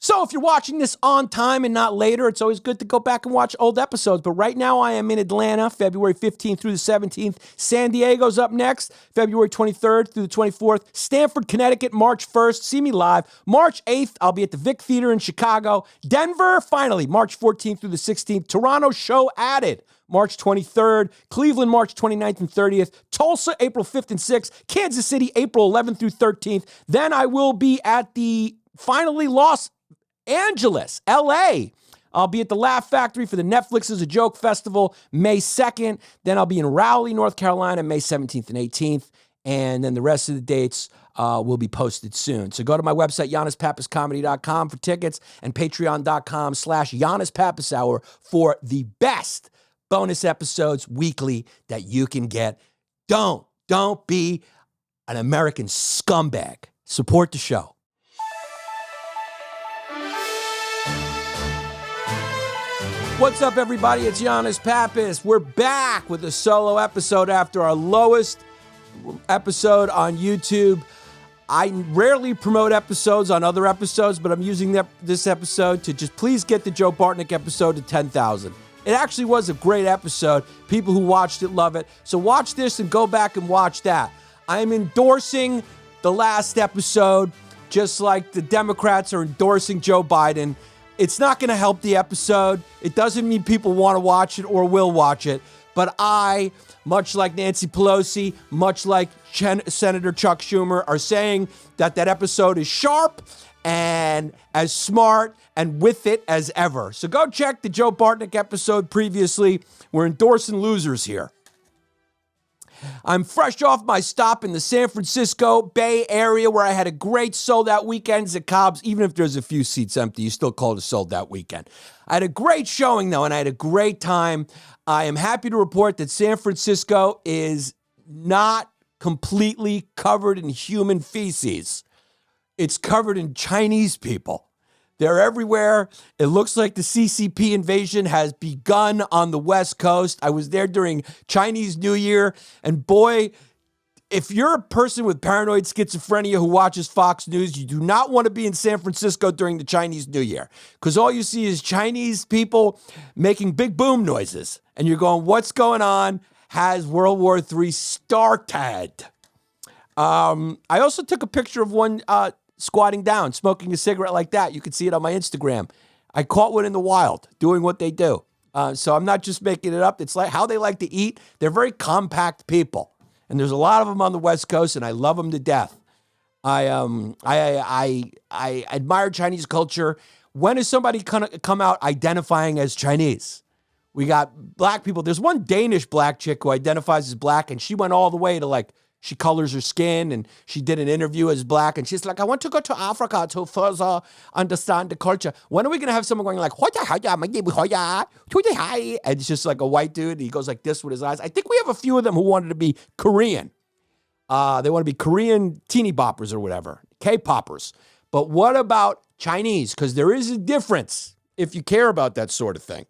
So if you're watching this on time and not later, it's always good to go back and watch old episodes. But right now I am in Atlanta, February 15th through the 17th. San Diego's up next, February 23rd through the 24th. Stanford, Connecticut, March 1st. See me live. March 8th, I'll be at the Vic Theater in Chicago. Denver, finally, March 14th through the 16th. Toronto, show added. March 23rd, Cleveland, March 29th and 30th, Tulsa, April 5th and 6th, Kansas City, April 11th through 13th. Then I will be at the finally Los Angeles, LA. I'll be at the Laugh Factory for the Netflix is a Joke Festival, May 2nd. Then I'll be in Raleigh, North Carolina, May 17th and 18th. And then the rest of the dates will be posted soon. So go to my website, yannispapascomedy.com for tickets and patreon.com/yannispapashour for the best bonus episodes weekly that you can get. Don't be an American scumbag. Support the show. What's up, everybody? It's Yannis Pappas. We're back with a solo episode after our lowest episode on YouTube. I rarely promote episodes on other episodes, but I'm using this episode to just please get the Joe Bartnick episode to 10,000. It actually was a great episode. People who watched it love it. So watch this and go back and watch that. I am endorsing the last episode, just like the Democrats are endorsing Joe Biden. It's not going to help the episode. It doesn't mean people want to watch it or will watch it. But I, much like Nancy Pelosi, much like Senator Chuck Schumer, are saying that episode is sharp and as smart and with it as ever. So go check the Joe Bartnick episode previously. We're endorsing losers here. I'm fresh off my stop in the San Francisco Bay Area where I had a great sold-out weekend at Cobb's. Even if there's a few seats empty, you still call it a sold-out weekend. I had a great showing, though, and I had a great time. I am happy to report that San Francisco is not completely covered in human feces. It's covered in Chinese people. They're everywhere. It looks like the CCP invasion has begun on the West Coast. I was there during Chinese New Year, and boy, if you're a person with paranoid schizophrenia who watches Fox News, you do not want to be in San Francisco during the Chinese New Year, because all you see is Chinese people making big boom noises, and you're going, what's going on? Has World War III started? I also took a picture of one squatting down, smoking a cigarette like that. You can see it on my Instagram. I caught one in the wild, doing what they do. So I'm not just making it up. It's like how they like to eat. They're very compact people. And there's a lot of them on the West Coast, and I love them to death. I admire Chinese culture. When is somebody come out identifying as Chinese? We got black people. There's one Danish black chick who identifies as black, and she went all the way to like, she colors her skin, and she did an interview as black, and she's like, I want to go to Africa to further understand the culture. When are we going to have someone going like, and it's just like a white dude, and he goes like this with his eyes. I think we have a few of them who wanted to be Korean. They want to be Korean teeny boppers or whatever, K-poppers. But what about Chinese? Because there is a difference if you care about that sort of thing.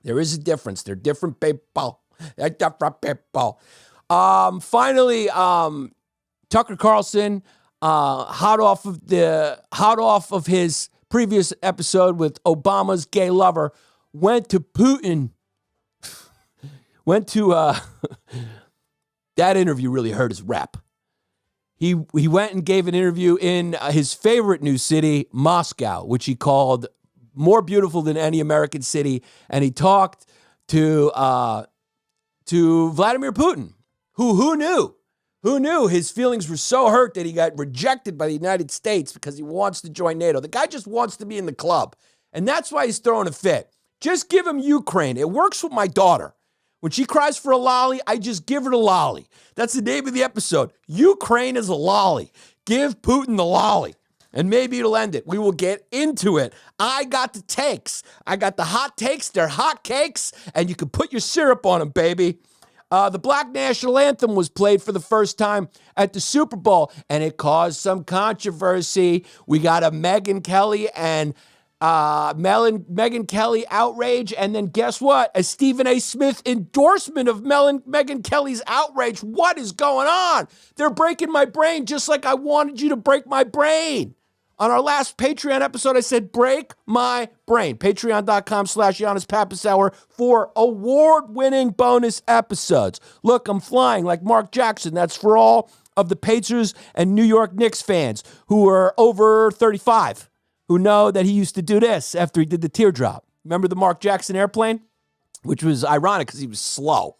There is a difference. They're different people. They're different people. Finally, Tucker Carlson, hot off of his previous episode with Obama's gay lover, went to Putin. That interview really hurt his rep. He went and gave an interview in his favorite new city, Moscow, which he called more beautiful than any American city, and he talked to Vladimir Putin. Who knew? Who knew his feelings were so hurt that he got rejected by the United States because he wants to join NATO? The guy just wants to be in the club. And that's why he's throwing a fit. Just give him Ukraine. It works with my daughter. When she cries for a lolly, I just give her the lolly. That's the name of the episode. Ukraine is a lolly. Give Putin the lolly. And maybe it'll end it. We will get into it. I got the takes. I got the hot takes. They're hot cakes. And you can put your syrup on them, baby. The Black National Anthem was played for the first time at the Super Bowl, and it caused some controversy. We got a Megyn Kelly and Megyn Kelly outrage, and then guess what? A Stephen A. Smith endorsement of Megyn Kelly's outrage. What is going on? They're breaking my brain just like I wanted you to break my brain. On our last Patreon episode, I said, break my brain. Patreon.com/Yannis Pappas Hour for award-winning bonus episodes. Look, I'm flying like Mark Jackson. That's for all of the Pacers and New York Knicks fans who are over 35, who know that he used to do this after he did the teardrop. Remember the Mark Jackson airplane? Which was ironic because he was slow.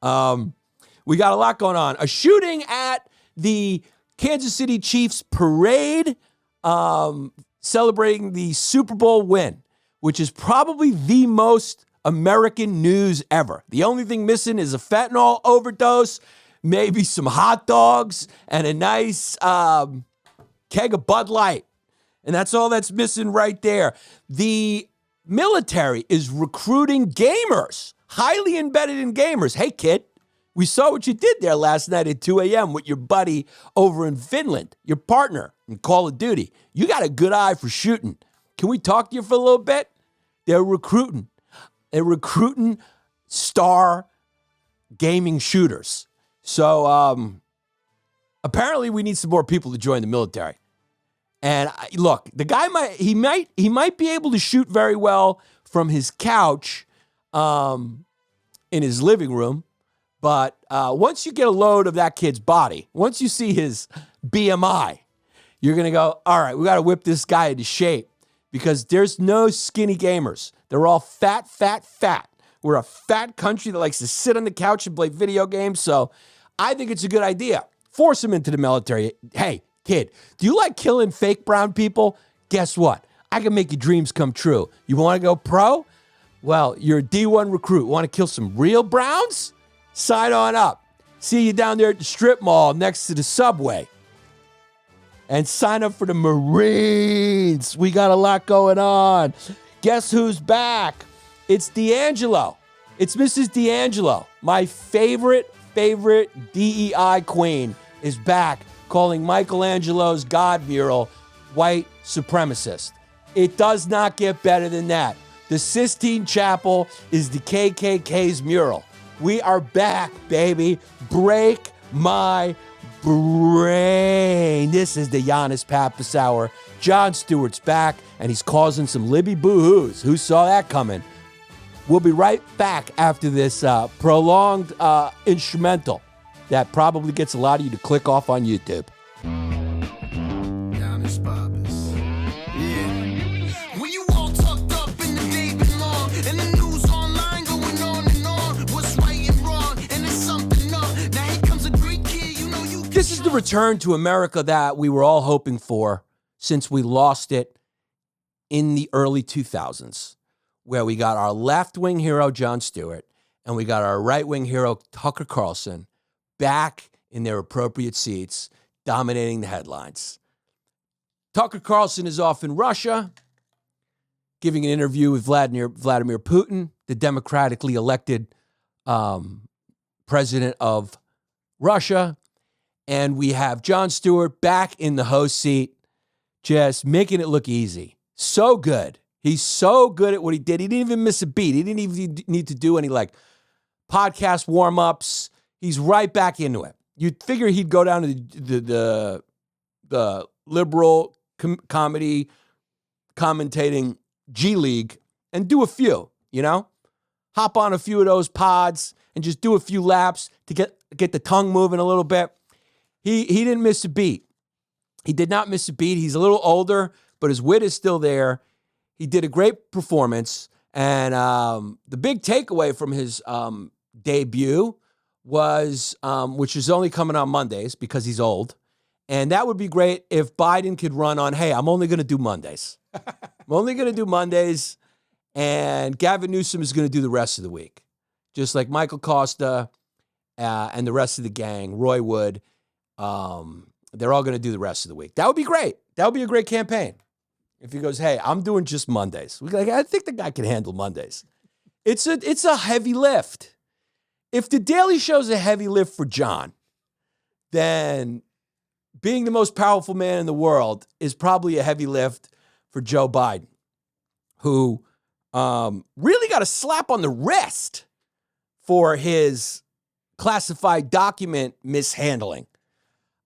We got a lot going on. A shooting at the Kansas City Chiefs parade, celebrating the Super Bowl win, which is probably the most American news ever. The only thing missing is a fentanyl overdose, maybe some hot dogs, and a nice keg of Bud Light. And that's all that's missing right there. The military is recruiting gamers, highly embedded in gamers. Hey, kid, we saw what you did there last night at 2 a.m. with your buddy over in Finland, your partner in Call of Duty. You got a good eye for shooting. Can we talk to you for a little bit? They're recruiting. They're recruiting star gaming shooters. So apparently we need some more people to join the military. And look, the guy might be able to shoot very well from his couch in his living room. But once you get a load of that kid's body, once you see his BMI, you're going to go, all right, we got to whip this guy into shape because there's no skinny gamers. They're all fat, fat, fat. We're a fat country that likes to sit on the couch and play video games. So I think it's a good idea. Force him into the military. Hey, kid, do you like killing fake brown people? Guess what? I can make your dreams come true. You want to go pro? Well, you're a D1 recruit. Want to kill some real browns? Sign on up. See you down there at the strip mall next to the subway. And sign up for the Marines. We got a lot going on. Guess who's back? It's D'Angelo. It's Mrs. D'Angelo. My favorite DEI queen is back, calling Michelangelo's God mural white supremacist. It does not get better than that. The Sistine Chapel is the KKK's mural. We are back, baby. Break my brain. This is the Yannis Pappas Hour. John Stewart's back, and he's causing some Libby boo-hoos. Who saw that coming? We'll be right back after this prolonged instrumental that probably gets a lot of you to click off on YouTube. Yannis Pappas. Yeah. When you all tucked up in the day been long, and the news online going on and on, what's right and wrong, and there's something up. Now here comes a great kid, you know you. This is the return to America that we were all hoping for since we lost it in the early 2000s, where we got our left-wing hero, John Stewart, and we got our right-wing hero, Tucker Carlson, back in their appropriate seats, dominating the headlines. Tucker Carlson is off in Russia, giving an interview with Vladimir Putin, the democratically elected president of Russia. And we have John Stewart back in the host seat, just making it look easy. So good. He's so good at what he did. He didn't even miss a beat. He didn't even need to do any podcast warm-ups. He's right back into it. You'd figure he'd go down to the liberal comedy commentating G League and do a few, hop on a few of those pods and just do a few laps to get the tongue moving a little bit. He didn't miss a beat. He did not miss a beat. He's a little older, but his wit is still there. He did a great performance. And the big takeaway from his debut was, which is only coming on Mondays because he's old. And that would be great if Biden could run on, hey, I'm only going to do Mondays. I'm only going to do Mondays. And Gavin Newsom is going to do the rest of the week. Just like Michael Costa and the rest of the gang, Roy Wood, they're all going to do the rest of the week. That would be great. That would be a great campaign. If he goes, hey, I'm doing just Mondays. I think the guy can handle Mondays. It's a heavy lift. If the Daily Show's a heavy lift for John, then being the most powerful man in the world is probably a heavy lift for Joe Biden, who really got a slap on the wrist for his classified document mishandling.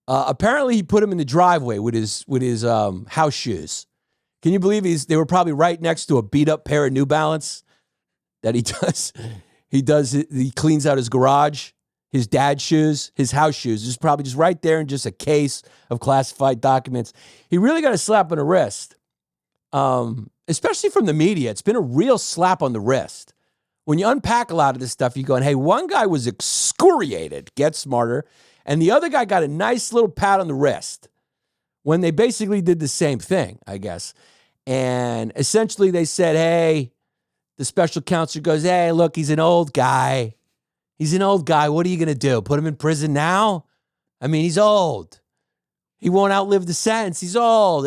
Apparently, he put him in the driveway with his house shoes. Can you believe they were probably right next to a beat up pair of New Balance that he does. He cleans out his garage, his dad's shoes, his house shoes. It's probably just right there in just a case of classified documents. He really got a slap on the wrist, especially from the media. It's been a real slap on the wrist. When you unpack a lot of this stuff, you're going, hey, one guy was excoriated, get smarter, and the other guy got a nice little pat on the wrist when they basically did the same thing, I guess. And essentially they said, hey, the special counsel goes, hey, look, he's an old guy. He's an old guy. What are you going to do? Put him in prison now? I mean, he's old. He won't outlive the sentence. He's old.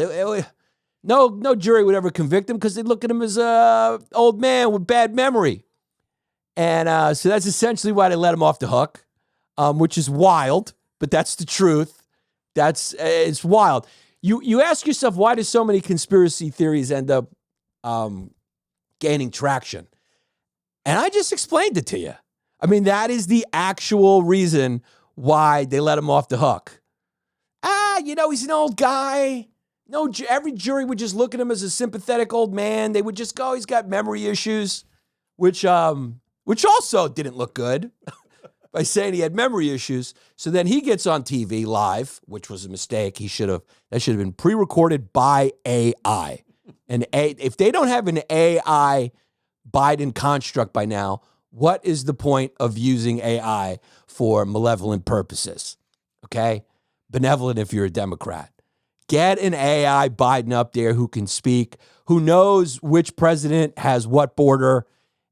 No jury would ever convict him because they'd look at him as an old man with bad memory. And so that's essentially why they let him off the hook, which is wild, but that's the truth. It's wild. You ask yourself, why do so many conspiracy theories end up gaining traction? And I just explained it to you. I mean, that is the actual reason why they let him off the hook. He's an old guy. No, every jury would just look at him as a sympathetic old man. They would just go, he's got memory issues, which also didn't look good by saying he had memory issues. So then he gets on TV live, which was a mistake. That should have been pre-recorded by AI. And if they don't have an AI Biden construct by now, what is the point of using AI for malevolent purposes? Okay? Benevolent if you're a Democrat. Get an AI Biden up there who can speak, who knows which president has what border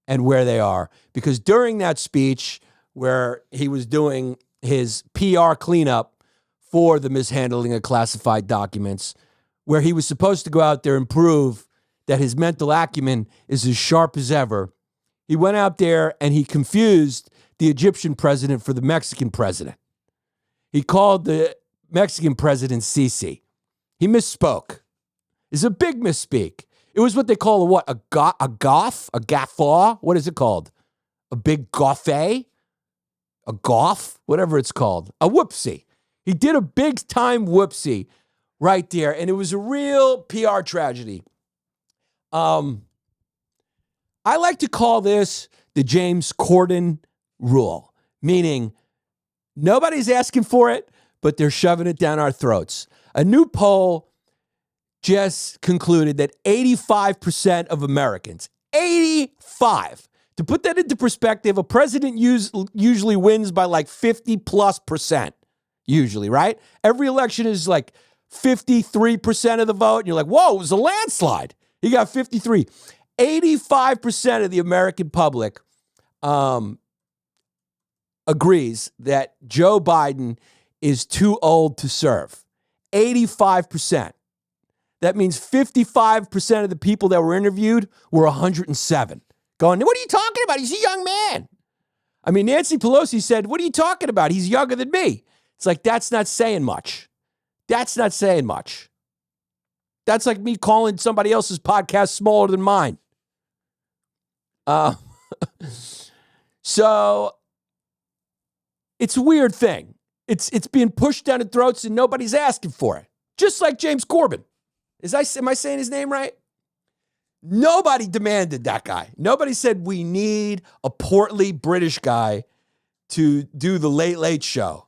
and where they are. Because during that speech where he was doing his PR cleanup for the mishandling of classified documents, where he was supposed to go out there and prove that his mental acumen is as sharp as ever, he went out there and he confused the Egyptian president for the Mexican president. He called the Mexican president Sisi. He misspoke. It's a big misspeak. It was what they call a gaffaw? What is it called? A big gaffe? A goff? Whatever it's called. A whoopsie. He did a big time whoopsie right there, and it was a real PR tragedy. I like to call this the James Corden rule, meaning nobody's asking for it, but they're shoving it down our throats. A new poll just concluded that 85% of Americans, 85, to put that into perspective, a president usually wins by like 50+%, usually, right? Every election is like 53% of the vote, and you're like, whoa, it was a landslide. He got 53. 85% of the American public agrees that Joe Biden is too old to serve. 85%. That means 55% of the people that were interviewed were 107. Going, what are you talking about? He's a young man. I mean, Nancy Pelosi said, what are you talking about? He's younger than me. It's like, that's not saying much. That's not saying much. That's like me calling somebody else's podcast smaller than mine. So it's a weird thing. It's being pushed down the throats and nobody's asking for it. Just like James Corbyn. Am I saying his name right? Nobody demanded that guy. Nobody said we need a portly British guy to do the Late Late Show.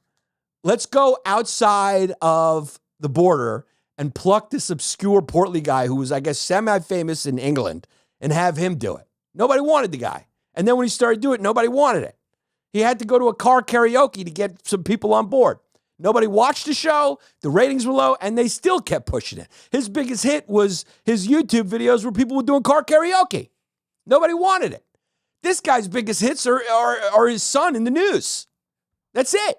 Let's go outside of the border and pluck this obscure portly guy who was, I guess, semi-famous in England and have him do it. Nobody wanted the guy. And then when he started doing it, nobody wanted it. He had to go to a car karaoke to get some people on board. Nobody watched the show, the ratings were low, and they still kept pushing it. His biggest hit was his YouTube videos where people were doing car karaoke. Nobody wanted it. This guy's biggest hits are his son in the news. That's it.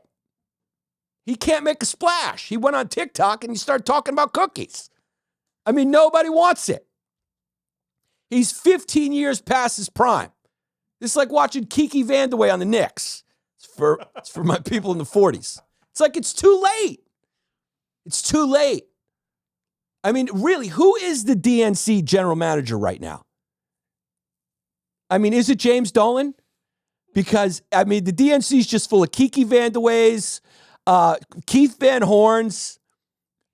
He can't make a splash. He went on TikTok and he started talking about cookies. I mean, nobody wants it. He's 15 years past his prime. It's like watching Kiki Vandeweghe on the Knicks. It's for my people in the 40s. It's like it's too late. It's too late. I mean, really, who is the DNC general manager right now? I mean, is it James Dolan? Because, I mean, the DNC is just full of Kiki Vandeweghes, Keith Van Horns.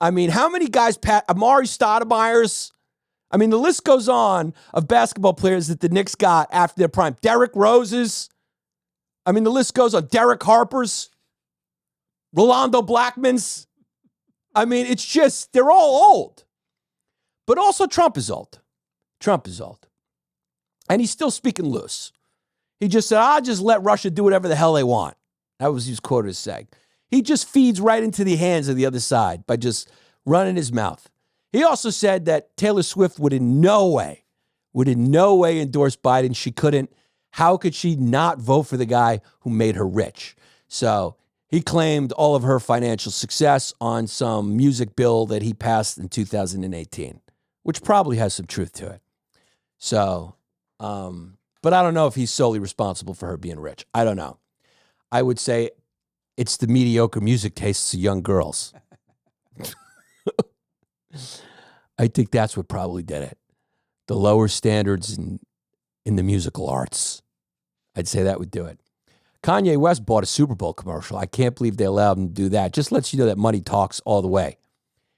I mean, how many guys? Amari Stoudemire's. I mean, the list goes on of basketball players that the Knicks got after their prime. Derrick Rose's. I mean, the list goes on. Derek Harper's. Rolando Blackman's. I mean, it's just, they're all old. But also Trump is old. Trump is old. And he's still speaking loose. He just said, I'll just let Russia do whatever the hell they want. That was his quoted as saying. He just feeds right into the hands of the other side by just running his mouth. He also said that Taylor Swift would in no way endorse Biden. She couldn't. How could she not vote for the guy who made her rich? So he claimed all of her financial success on some music bill that he passed in 2018, which probably has some truth to it. So, but I don't know if he's solely responsible for her being rich. I don't know. I would say it's the mediocre music tastes of young girls. I think that's what probably did it. The lower standards in the musical arts. I'd say that would do it. Kanye West bought a Super Bowl commercial. I can't believe they allowed him to do that. Just lets you know that money talks all the way.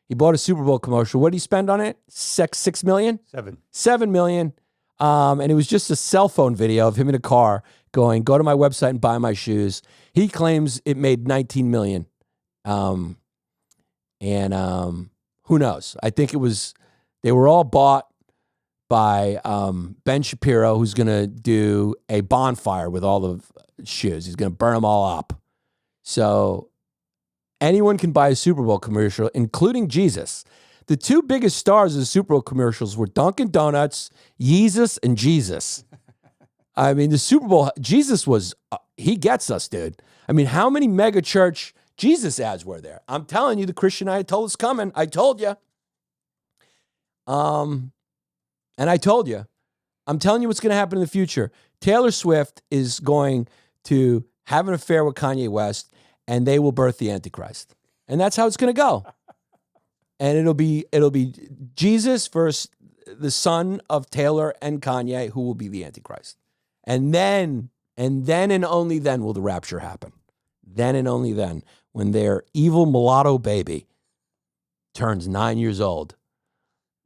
He bought a Super Bowl commercial. What did he spend on it? $6 million? $7 million. And it was just a cell phone video of him in a car going, go to my website and buy my shoes. He claims it made $19 million. Who knows? I think they were all bought by Ben Shapiro, who's going to do a bonfire with all the shoes. He's going to burn them all up. So anyone can buy a Super Bowl commercial, including Jesus. The two biggest stars of the Super Bowl commercials were Dunkin' Donuts, Yeezus, and Jesus. I mean, the Super Bowl, Jesus was, he gets us, dude. I mean, how many mega church Jesus ads were there? I'm telling you, the Christian Ayatollah is coming. I told you. And I told you. I'm telling you what's going to happen in the future. Taylor Swift is going to have an affair with Kanye West, and they will birth the Antichrist. And that's how it's going to go. And it'll be Jesus versus the son of Taylor and Kanye, who will be the Antichrist. And then and only then will the rapture happen. Then and only then, when their evil mulatto baby turns 9 years old,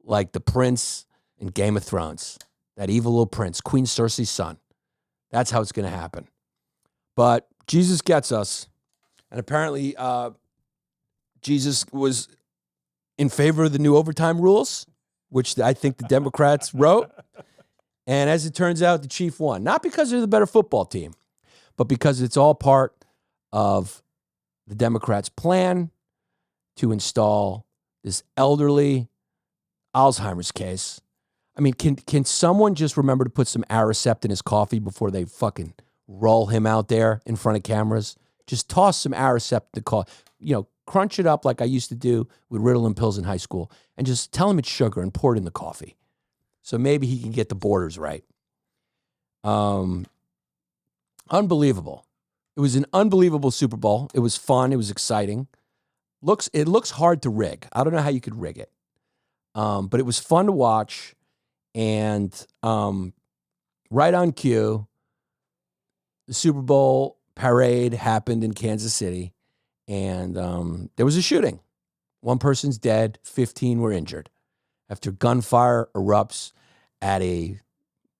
like the prince in Game of Thrones, that evil little prince, Queen Cersei's son. That's how it's going to happen. But Jesus gets us. And apparently Jesus was in favor of the new overtime rules, which I think the Democrats wrote. And as it turns out, the Chiefs won. Not because they're the better football team, but because it's all part of the Democrats' plan to install this elderly Alzheimer's case. I mean, can someone just remember to put some Aricept in his coffee before they fucking roll him out there in front of cameras? Just toss some Aricept in the coffee. You know, crunch it up like I used to do with Ritalin pills in high school, and just tell him it's sugar and pour it in the coffee. So maybe he can get the borders right. Unbelievable. It was an unbelievable Super Bowl. It was fun. It was exciting. It looks hard to rig. I don't know how you could rig it. But it was fun to watch. And right on cue, the Super Bowl parade happened in Kansas City. And there was a shooting. One person's dead. 15 were injured after gunfire erupts at a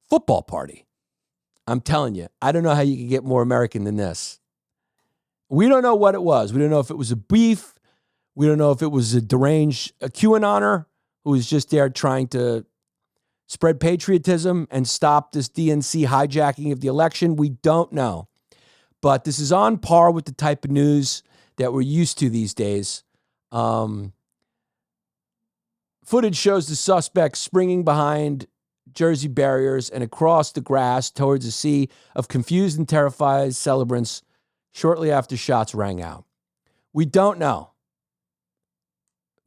football party. I'm telling you, I don't know how you can get more American than this. We don't know what it was. We don't know if it was a beef. We don't know if it was a deranged QAnoner who was just there trying to spread patriotism and stop this DNC hijacking of the election. We don't know. But this is on par with the type of news that we're used to these days. Footage shows the suspect springing behind Jersey barriers and across the grass towards a sea of confused and terrified celebrants shortly after shots rang out. We don't know.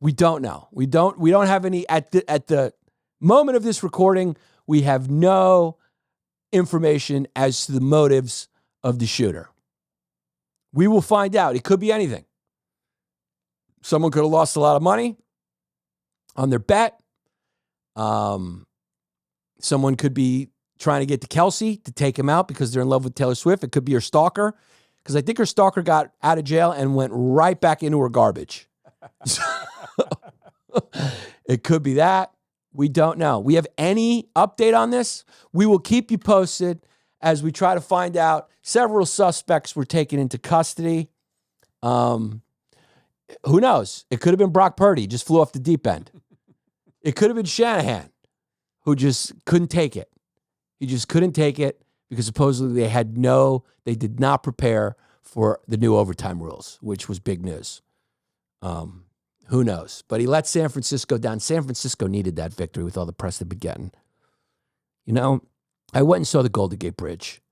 We don't know. We don't have any at the moment of this recording. We have no information as to the motives of the shooter. We will find out. It could be anything. Someone could have lost a lot of money on their bet. Someone could be trying to get to Kelsey to take him out because they're in love with Taylor Swift. It could be her stalker. because I think her stalker got out of jail and went right back into her garbage. It could be that. We don't know. We have any update on this? We will keep you posted as we try to find out. Several suspects were taken into custody. Who knows? It could have been Brock Purdy, just flew off the deep end. It could have been Shanahan, who just couldn't take it. He just couldn't take it because supposedly they did not prepare for the new overtime rules, which was big news. Who knows? But he let San Francisco down. San Francisco needed that victory with all the press they've been getting. You know, I went and saw the Golden Gate Bridge.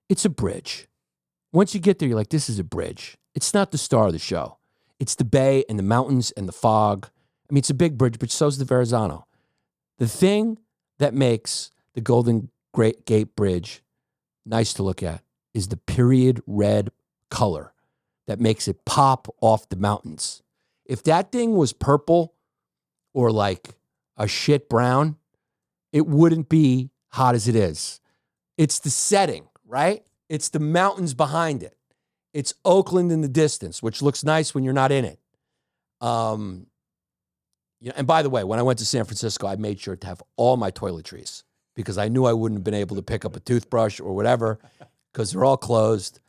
It's a bridge. Once you get there, you're like, this is a bridge. It's not the star of the show. It's the bay and the mountains and the fog. I mean, it's a big bridge, but so's the Verrazano. The thing that makes the Golden Gate Bridge nice to look at is the period red color that makes it pop off the mountains. If that thing was purple or like a shit brown, it wouldn't be hot as it is. It's the setting, right? It's the mountains behind it. It's Oakland in the distance, which looks nice when you're not in it. And by the way, when I went to San Francisco, I made sure to have all my toiletries because I knew I wouldn't have been able to pick up a toothbrush or whatever because they're all closed.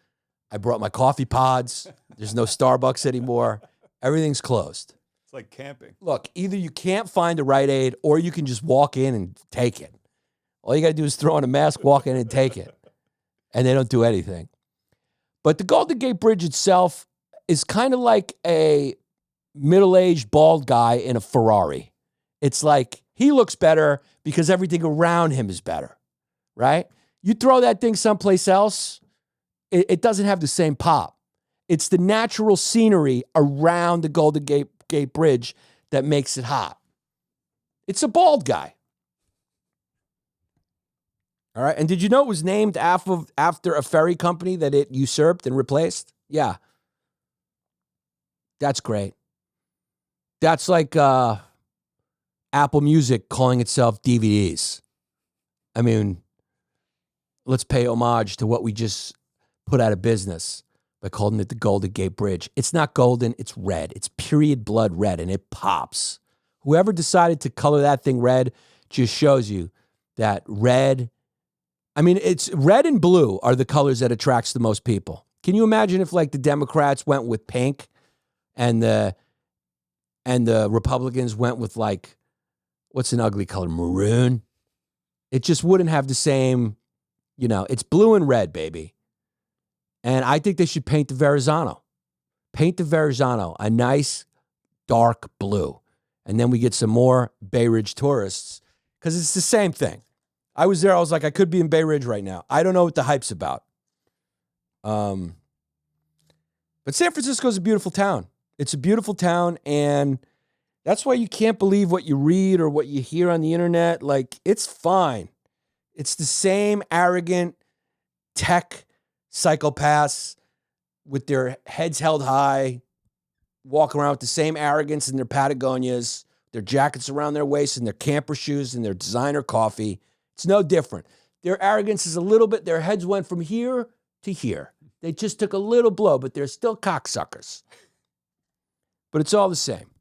I brought my coffee pods. There's no Starbucks anymore. Everything's closed. It's like camping. Look, either you can't find a Rite Aid or you can just walk in and take it. All you got to do is throw on a mask, walk in and take it. And they don't do anything. But the Golden Gate Bridge itself is kind of like a middle-aged bald guy in a Ferrari. It's like he looks better because everything around him is better, right? You throw that thing someplace else, it doesn't have the same pop. It's the natural scenery around the Golden Gate Bridge that makes it hot. It's a bald guy. All right. And did you know it was named after a ferry company that it usurped and replaced? Yeah. That's great. That's like Apple Music calling itself DVDs. I mean, let's pay homage to what we just put out of business by calling it the Golden Gate Bridge. It's not golden, it's red. It's period blood red, and it pops. Whoever decided to color that thing red just shows you that red, I mean, it's red and blue are the colors that attracts the most people. Can you imagine if like the Democrats went with pink and the Republicans went with like, what's an ugly color? Maroon? It just wouldn't have the same, it's blue and red, baby. And I think they should paint the Verrazano. Paint the Verrazano a nice dark blue. And then we get some more Bay Ridge tourists because it's the same thing. I was there. I was like, I could be in Bay Ridge right now. I don't know what the hype's about. But San Francisco is a beautiful town. It's a beautiful town. And that's why you can't believe what you read or what you hear on the internet. Like, it's fine. It's the same arrogant tech psychopaths with their heads held high, walk around with the same arrogance in their Patagonias, their jackets around their waist and their camper shoes and their designer coffee. It's no different. Their arrogance is a little bit, their heads went from here to here. They just took a little blow, but they're still cocksuckers. But it's all the same.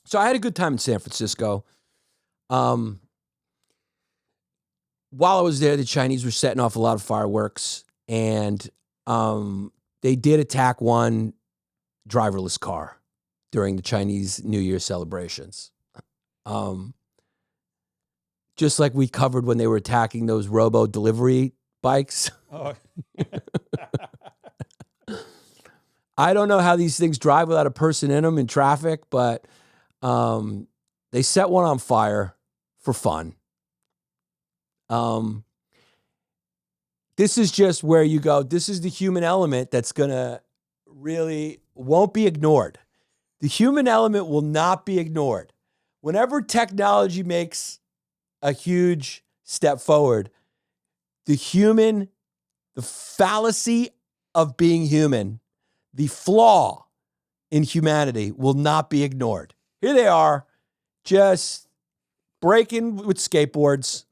So I had a good time in San Francisco. While I was there, the Chinese were setting off a lot of fireworks. And they did attack one driverless car during the Chinese New Year celebrations. Just like we covered when they were attacking those robo delivery bikes. Oh. I don't know how these things drive without a person in them in traffic, but they set one on fire for fun. This is just where you go, this is the human element that's going to really, won't be ignored. The human element will not be ignored. Whenever technology makes a huge step forward, the fallacy of being human, the flaw in humanity will not be ignored. Here they are, just breaking with skateboards,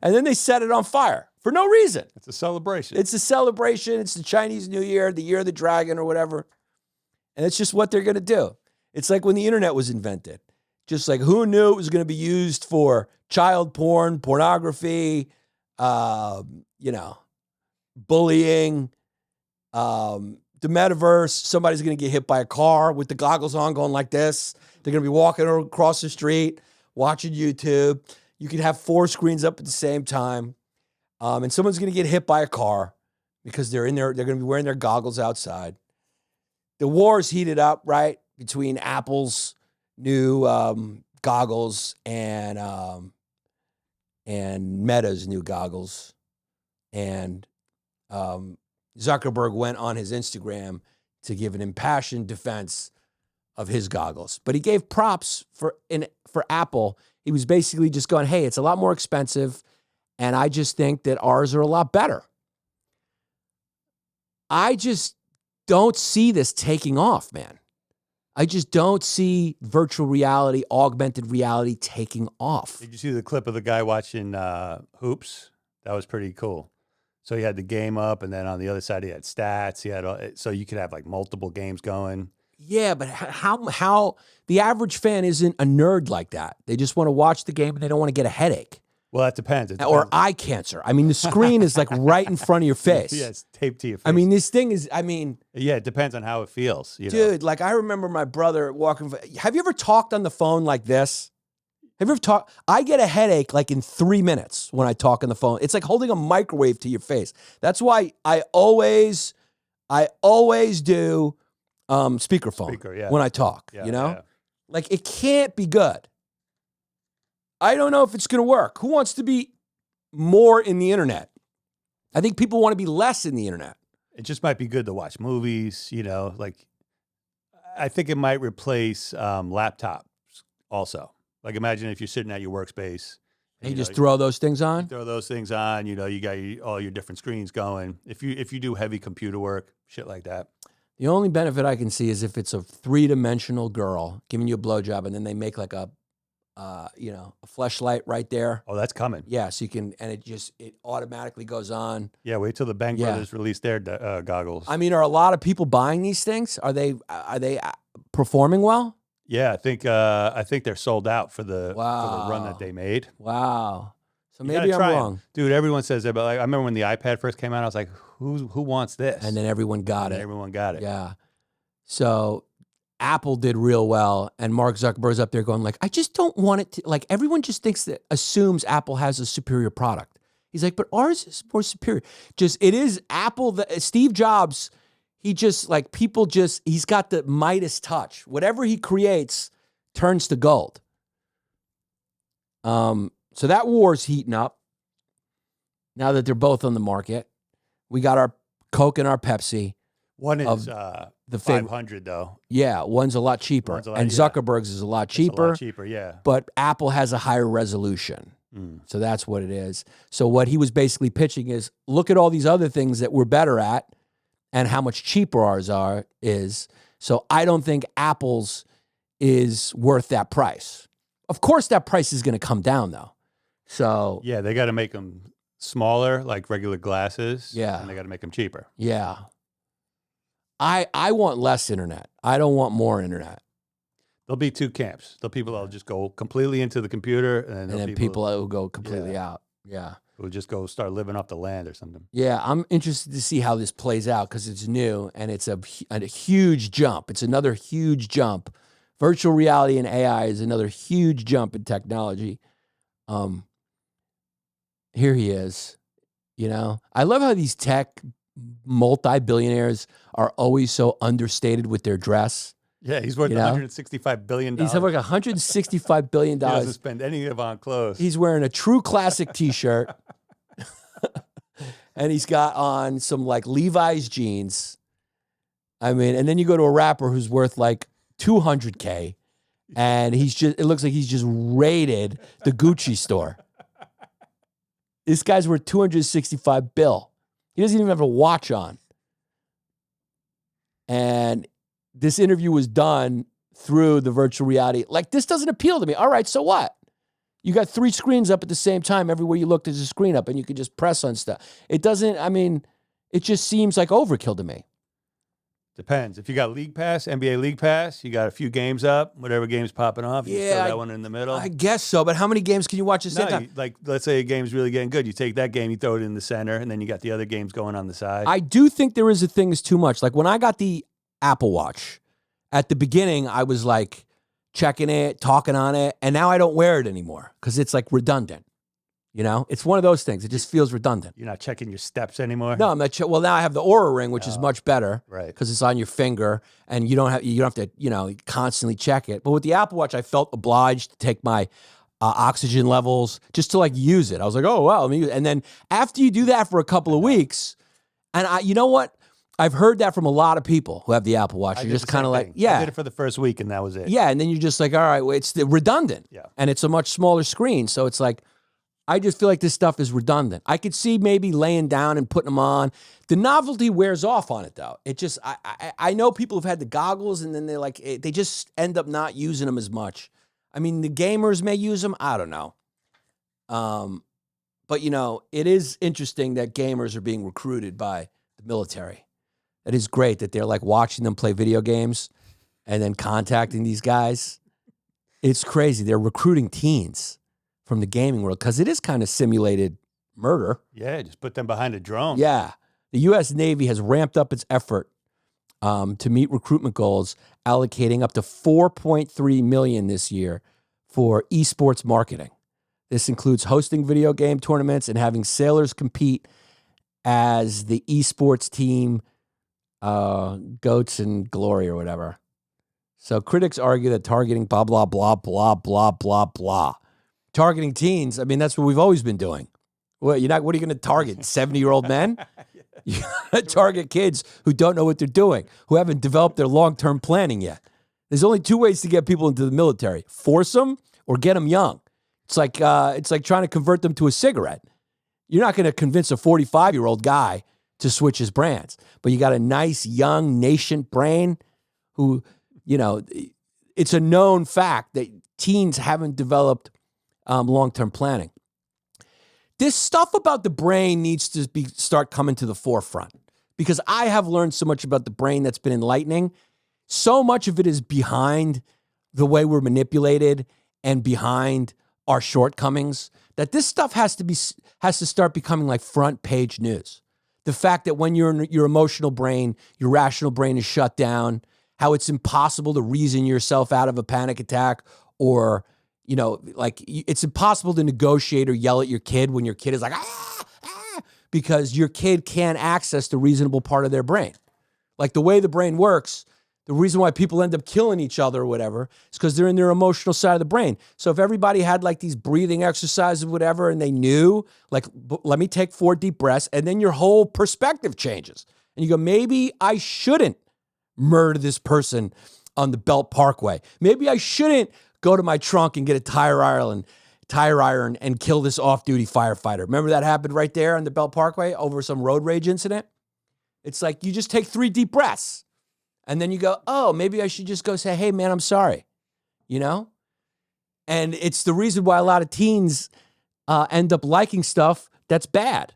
and then they set it on fire. for no reason. It's a celebration. It's a celebration. It's the Chinese New Year, the year of the dragon or whatever. And it's just what they're going to do. It's like when the internet was invented. Just like who knew it was going to be used for child porn, pornography, bullying, the metaverse. Somebody's going to get hit by a car with the goggles on going like this. They're going to be walking across the street, watching YouTube. You could have 4 screens up at the same time. And someone's going to get hit by a car because they're going to be wearing their goggles outside. The war's heated up, right, between Apple's new goggles and Meta's new goggles. And Zuckerberg went on his Instagram to give an impassioned defense of his goggles. But he gave props for Apple. He was basically just going, hey, it's a lot more expensive, and I just think that ours are a lot better. I just don't see this taking off, man. I just don't see virtual reality, augmented reality taking off. Did you see the clip of the guy watching hoops? That was pretty cool. So he had the game up, and then on the other side he had stats. He had so you could have like multiple games going. Yeah, but how the average fan isn't a nerd like that. They just want to watch the game and they don't want to get a headache. Well, that depends. Or eye cancer. I mean, the screen is like right in front of your face. Yeah, it's taped to your face. I mean, this thing is, yeah, it depends on how it feels. Dude, like I remember my brother walking. Have you ever talked on the phone like this? Have you ever talked? I get a headache like in 3 minutes when I talk on the phone. It's like holding a microwave to your face. That's why I always do speakerphone when I talk, Yeah. Like it can't be good. I don't know if it's going to work. Who wants to be more in the internet? I think people want to be less in the internet. It just might be good to watch movies, like I think it might replace laptops also. Like imagine if you're sitting at your workspace. And you just throw those things on? Throw those things on, you got all your different screens going. If you do heavy computer work, shit like that. The only benefit I can see is if it's a 3-dimensional girl giving you a blowjob and then they make like a fleshlight right there. Oh, that's coming. Yeah, so you can, and it automatically goes on. Yeah, wait till the Bang Brothers release their goggles. I mean, are a lot of people buying these things? Are they performing well? Yeah, I think they're sold out for the run that they made. Wow. So maybe I'm wrong. Dude, everyone says that, but like, I remember when the iPad first came out, I was like, who wants this? And then everyone got it. Everyone got it. Yeah. So Apple did real well, and Mark Zuckerberg's up there going like, I just don't want it to, like, everyone just assumes Apple has a superior product. He's like, but ours is more superior. It is Apple, Steve Jobs, he's got the Midas touch. Whatever he creates turns to gold. So that war's heating up now that they're both on the market. We got our Coke and our Pepsi. One is the $500 though. Yeah, one's a lot cheaper. And Zuckerberg's is a lot cheaper. It's a lot cheaper, yeah. But Apple has a higher resolution. So that's what it is. So what he was basically pitching is, look at all these other things that we're better at and how much cheaper ours is. So I don't think Apple's is worth that price. Of course, that price is going to come down though. So yeah, they got to make them smaller, like regular glasses. Yeah. And they got to make them cheaper. Yeah. I want less internet. I don't want more internet. There'll be 2 camps. There'll people that'll just go completely into the computer, and then people that will go completely out. Yeah. Who'll just go start living off the land or something. Yeah, I'm interested to see how this plays out because it's new and it's a huge jump. It's another huge jump. Virtual reality and AI is another huge jump in technology. Here he is. I love how these tech multi-billionaires are always so understated with their dress. Yeah, he's worth $165 billion. He's worth $165 billion. He doesn't spend any of it on clothes. He's wearing a True Classic t-shirt. And he's got on some like Levi's jeans. I mean, and then you go to a rapper who's worth like $200K. And it looks like he's just raided the Gucci store. This guy's worth $265 billion. He doesn't even have a watch on. And this interview was done through the virtual reality. Like, this doesn't appeal to me. All right, so what? You got 3 screens up at the same time. Everywhere you look, there's a screen up, and you can just press on stuff. It doesn't, I mean, it just seems like overkill to me. Depends. If you got League Pass, NBA League Pass, you got a few games up, whatever game's popping off, you throw that one in the middle. I guess so, but how many games can you watch at the same time? Like, let's say a game's really getting good. You take that game, you throw it in the center, and then you got the other games going on the side. I do think there is a thing that's too much. Like when I got the Apple Watch, at the beginning, I was like checking it, talking on it, and now I don't wear it anymore because it's like redundant. You know, it's one of those things. It just feels redundant. You're not checking your steps anymore? No, I'm not. Well, now I have the Aura Ring, which is much better, right? Because it's on your finger, and you don't have to constantly check it. But with the Apple Watch, I felt obliged to take my oxygen levels just to like use it. I was like, oh wow, let me use it. And then after you do that for a couple of weeks, and you know what? I've heard that from a lot of people who have the Apple Watch. You're just kind of like, I yeah. did it for the first week, and that was it. Yeah, and then you're just like, all right, well, it's redundant. Yeah. And it's a much smaller screen, so it's like, I just feel like this stuff is redundant. I could see maybe laying down and putting them on. The novelty wears off on it, though. It just, I know people who've had the goggles, and then they're like, they just end up not using them as much. I mean, the gamers may use them. I don't know. But, it is interesting that gamers are being recruited by the military. It is great that they're like watching them play video games and then contacting these guys. It's crazy. They're recruiting teens from the gaming world because it is kind of simulated murder. Yeah, just put them behind a drone. Yeah. The U.S. Navy has ramped up its effort to meet recruitment goals, allocating up to $4.3 million this year for esports marketing. This includes hosting video game tournaments and having sailors compete as the esports team, Goats and Glory or whatever. So critics argue that targeting blah, blah, blah, blah, blah, blah, blah. Targeting teens, I mean, that's what we've always been doing. What are you going to target? 70-year-old men? You target kids who don't know what they're doing, who haven't developed their long-term planning yet. There's only 2 ways to get people into the military: force them or get them young. It's like trying to convert them to a cigarette. You're not going to convince a 45-year-old guy to switch his brands, but you got a nice, young, nascent brain who, it's a known fact that teens haven't developed long-term planning. This stuff about the brain needs to start coming to the forefront because I have learned so much about the brain that's been enlightening. So much of it is behind the way we're manipulated and behind our shortcomings that this stuff has to start becoming like front page news. The fact that when you're in your emotional brain, your rational brain is shut down, how it's impossible to reason yourself out of a panic attack or it's impossible to negotiate or yell at your kid when your kid is like, because your kid can't access the reasonable part of their brain. Like the way the brain works, the reason why people end up killing each other or whatever is because they're in their emotional side of the brain. So if everybody had like these breathing exercises or whatever, and they knew, like, let me take 4 deep breaths, and then your whole perspective changes. And you go, maybe I shouldn't murder this person on the Belt Parkway. Maybe I shouldn't go to my trunk and get a tire iron and kill this off-duty firefighter. Remember that happened right there on the Belt Parkway over some road rage incident? It's like you just take 3 deep breaths and then you go, oh, maybe I should just go say, hey, man, I'm sorry, And it's the reason why a lot of teens end up liking stuff that's bad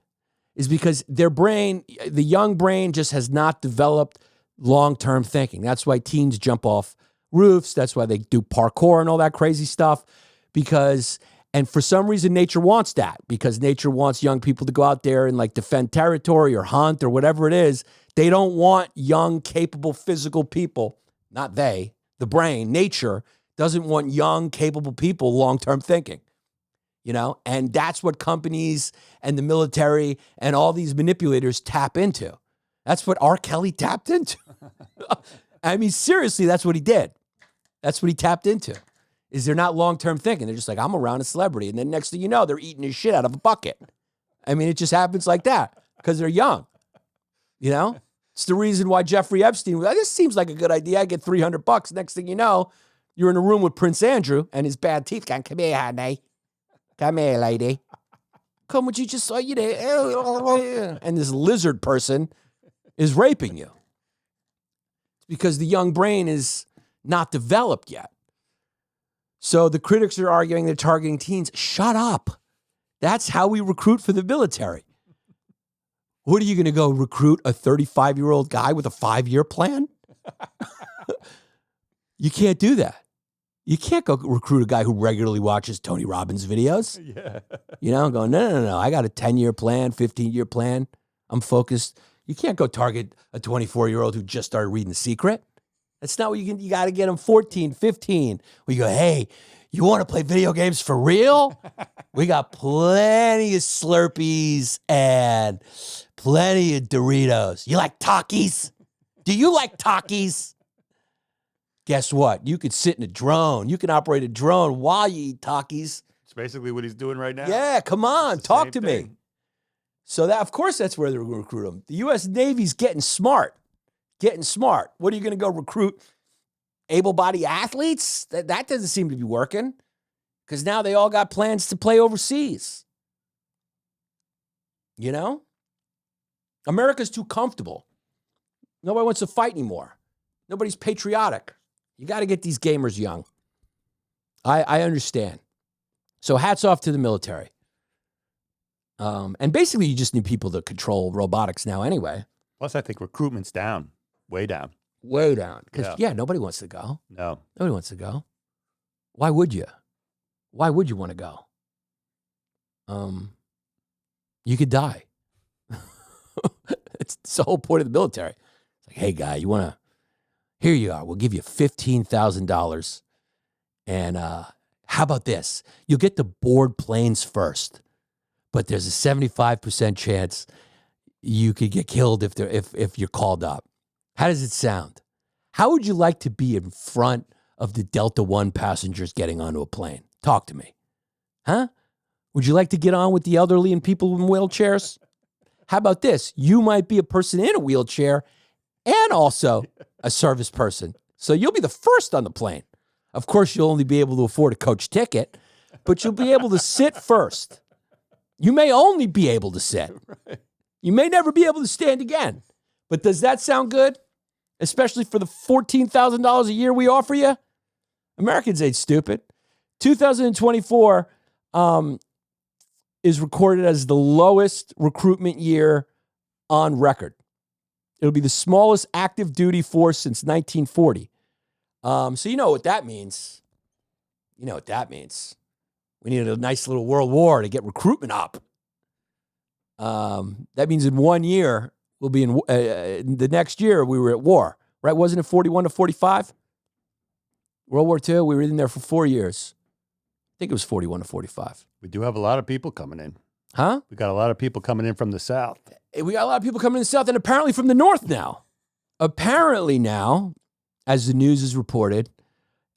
is because their brain, the young brain just has not developed long-term thinking. That's why teens jump off roofs. That's why they do parkour and all that crazy stuff and for some reason nature wants that because nature wants young people to go out there and like defend territory or hunt or whatever it is. They don't want young, capable, physical people. Not they, the brain, nature doesn't want young, capable people long-term thinking, and that's what companies and the military and all these manipulators tap into. That's what R. Kelly tapped into. I mean, seriously, that's what he did. That's what he tapped into, is they're not long-term thinking. They're just like, I'm around a celebrity. And then next thing you know, they're eating his shit out of a bucket. I mean, it just happens like that because they're young. It's the reason why Jeffrey Epstein, this seems like a good idea. I get $300. Next thing you know, you're in a room with Prince Andrew and his bad teeth going, come here, honey. Come here, lady. Come, what you just saw, and this lizard person is raping you. It's because the young brain is not developed yet. So the critics are arguing they're targeting teens. Shut up. That's how we recruit for the military. What are you going to go recruit a 35-year-old guy with a 5-year plan? You can't do that. You can't go recruit a guy who regularly watches Tony Robbins videos. Yeah. You know, going, no. I got a 10-year plan, 15-year plan. I'm focused. You can't go target a 24-year-old who just started reading The Secret. That's not what you got to get them 14, 15. Where you go, hey, you want to play video games for real? We got plenty of Slurpees and plenty of Doritos. You like Takis? Do you like Takis? Guess what? You could sit in a drone. You can operate a drone while you eat Takis. It's basically what he's doing right now. Yeah, come on, talk to me. So that, of course, that's where they're going to recruit them. The U.S. Navy's getting smart. Getting smart. What are you going to go recruit? Able-bodied athletes? That doesn't seem to be working because now they all got plans to play overseas. You know? America's too comfortable. Nobody wants to fight anymore. Nobody's patriotic. You got to get these gamers young. I understand. So hats off to the military. And basically, you just need people to control robotics now anyway. Plus, I think recruitment's down. Way down. Way down. Because, nobody wants to go. No. Nobody wants to go. Why would you? Why would you want to go? You could die. It's the whole point of the military. It's like, hey, guy, you want to... Here you are. We'll give you $15,000. And how about this? You'll get to board planes first. But there's a 75% chance you could get killed if you're called up. How does it sound? How would you like to be in front of the Delta One passengers getting onto a plane? Talk to me. Huh? Would you like to get on with the elderly and people in wheelchairs? How about this? You might be a person in a wheelchair and also a service person. So you'll be the first on the plane. Of course, you'll only be able to afford a coach ticket, but you'll be able to sit first. You may only be able to sit. Right. You may never be able to stand again. But does that sound good? Especially for the $14,000 a year we offer you? Americans ain't stupid. 2024 is recorded as the lowest recruitment year on record. It'll be the smallest active duty force since 1940. So you know what that means. You know what that means. We needed a nice little world war to get recruitment up. That means in 1 year, we'll be in the next year, we were at war, right? Wasn't it 41 to 45? World War II, we were in there for 4 years. I think it was 41 to 45. We do have a lot of people coming in. Huh? We got a lot of people coming in from the South. We got a lot of people coming in the South and apparently from the North now. Apparently now, as the news is reported,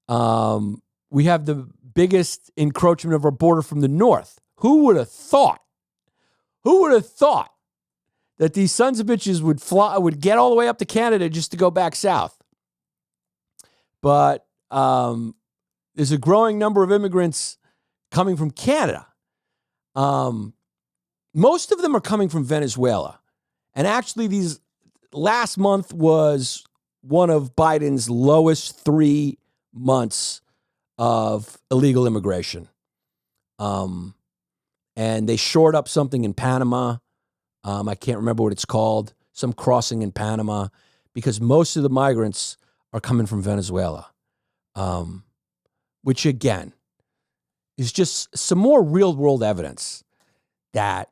we have the biggest encroachment of our border from the North. Who would have thought? Who would have thought that these sons of bitches would get all the way up to Canada just to go back south? But there's a growing number of immigrants coming from Canada. Most of them are coming from Venezuela. And actually, last month was one of Biden's lowest 3 months of illegal immigration. And they shored up something in Panama. I can't remember what it's called. Some crossing in Panama. Because most of the migrants are coming from Venezuela. Which, again, is just some more real-world evidence that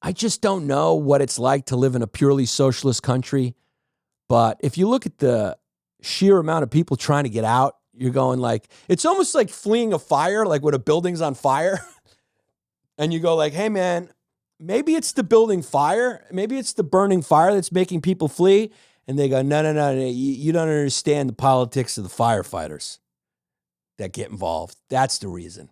I just don't know what it's like to live in a purely socialist country. But if you look at the sheer amount of people trying to get out, you're going like, it's almost like fleeing a fire, like when a building's on fire. And you go like, hey, man, maybe it's the building fire. Maybe it's the burning fire that's making people flee. And they go, no. You don't understand the politics of the firefighters that get involved. That's the reason.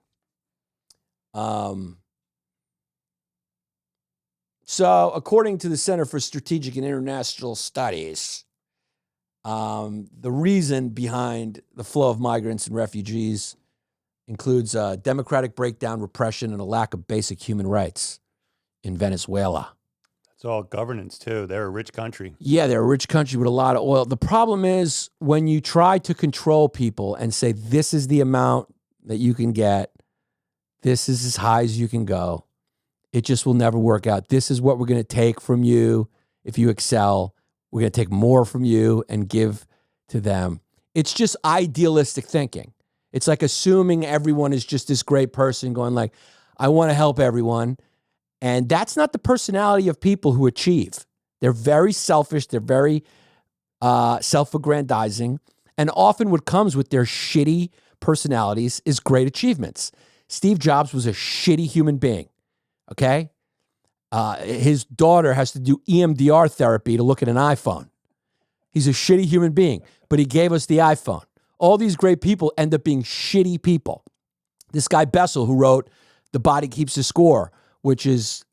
So according to the Center for Strategic and International Studies, the reason behind the flow of migrants and refugees includes democratic breakdown, repression, and a lack of basic human rights in Venezuela. That's all governance too. They're a rich country. Yeah, they're a rich country with a lot of oil. The problem is when you try to control people and say, this is the amount that you can get, this is as high as you can go, it just will never work out. This is what we're going to take from you if you excel. We're going to take more from you and give to them. It's just idealistic thinking. It's like assuming everyone is just this great person going like, I want to help everyone. And that's not the personality of people who achieve. They're very selfish. They're very self-aggrandizing. And often what comes with their shitty personalities is great achievements. Steve Jobs was a shitty human being, okay? His daughter has to do EMDR therapy to look at an iPhone. He's a shitty human being, but he gave us the iPhone. All these great people end up being shitty people. This guy Bessel, who wrote The Body Keeps the Score, which is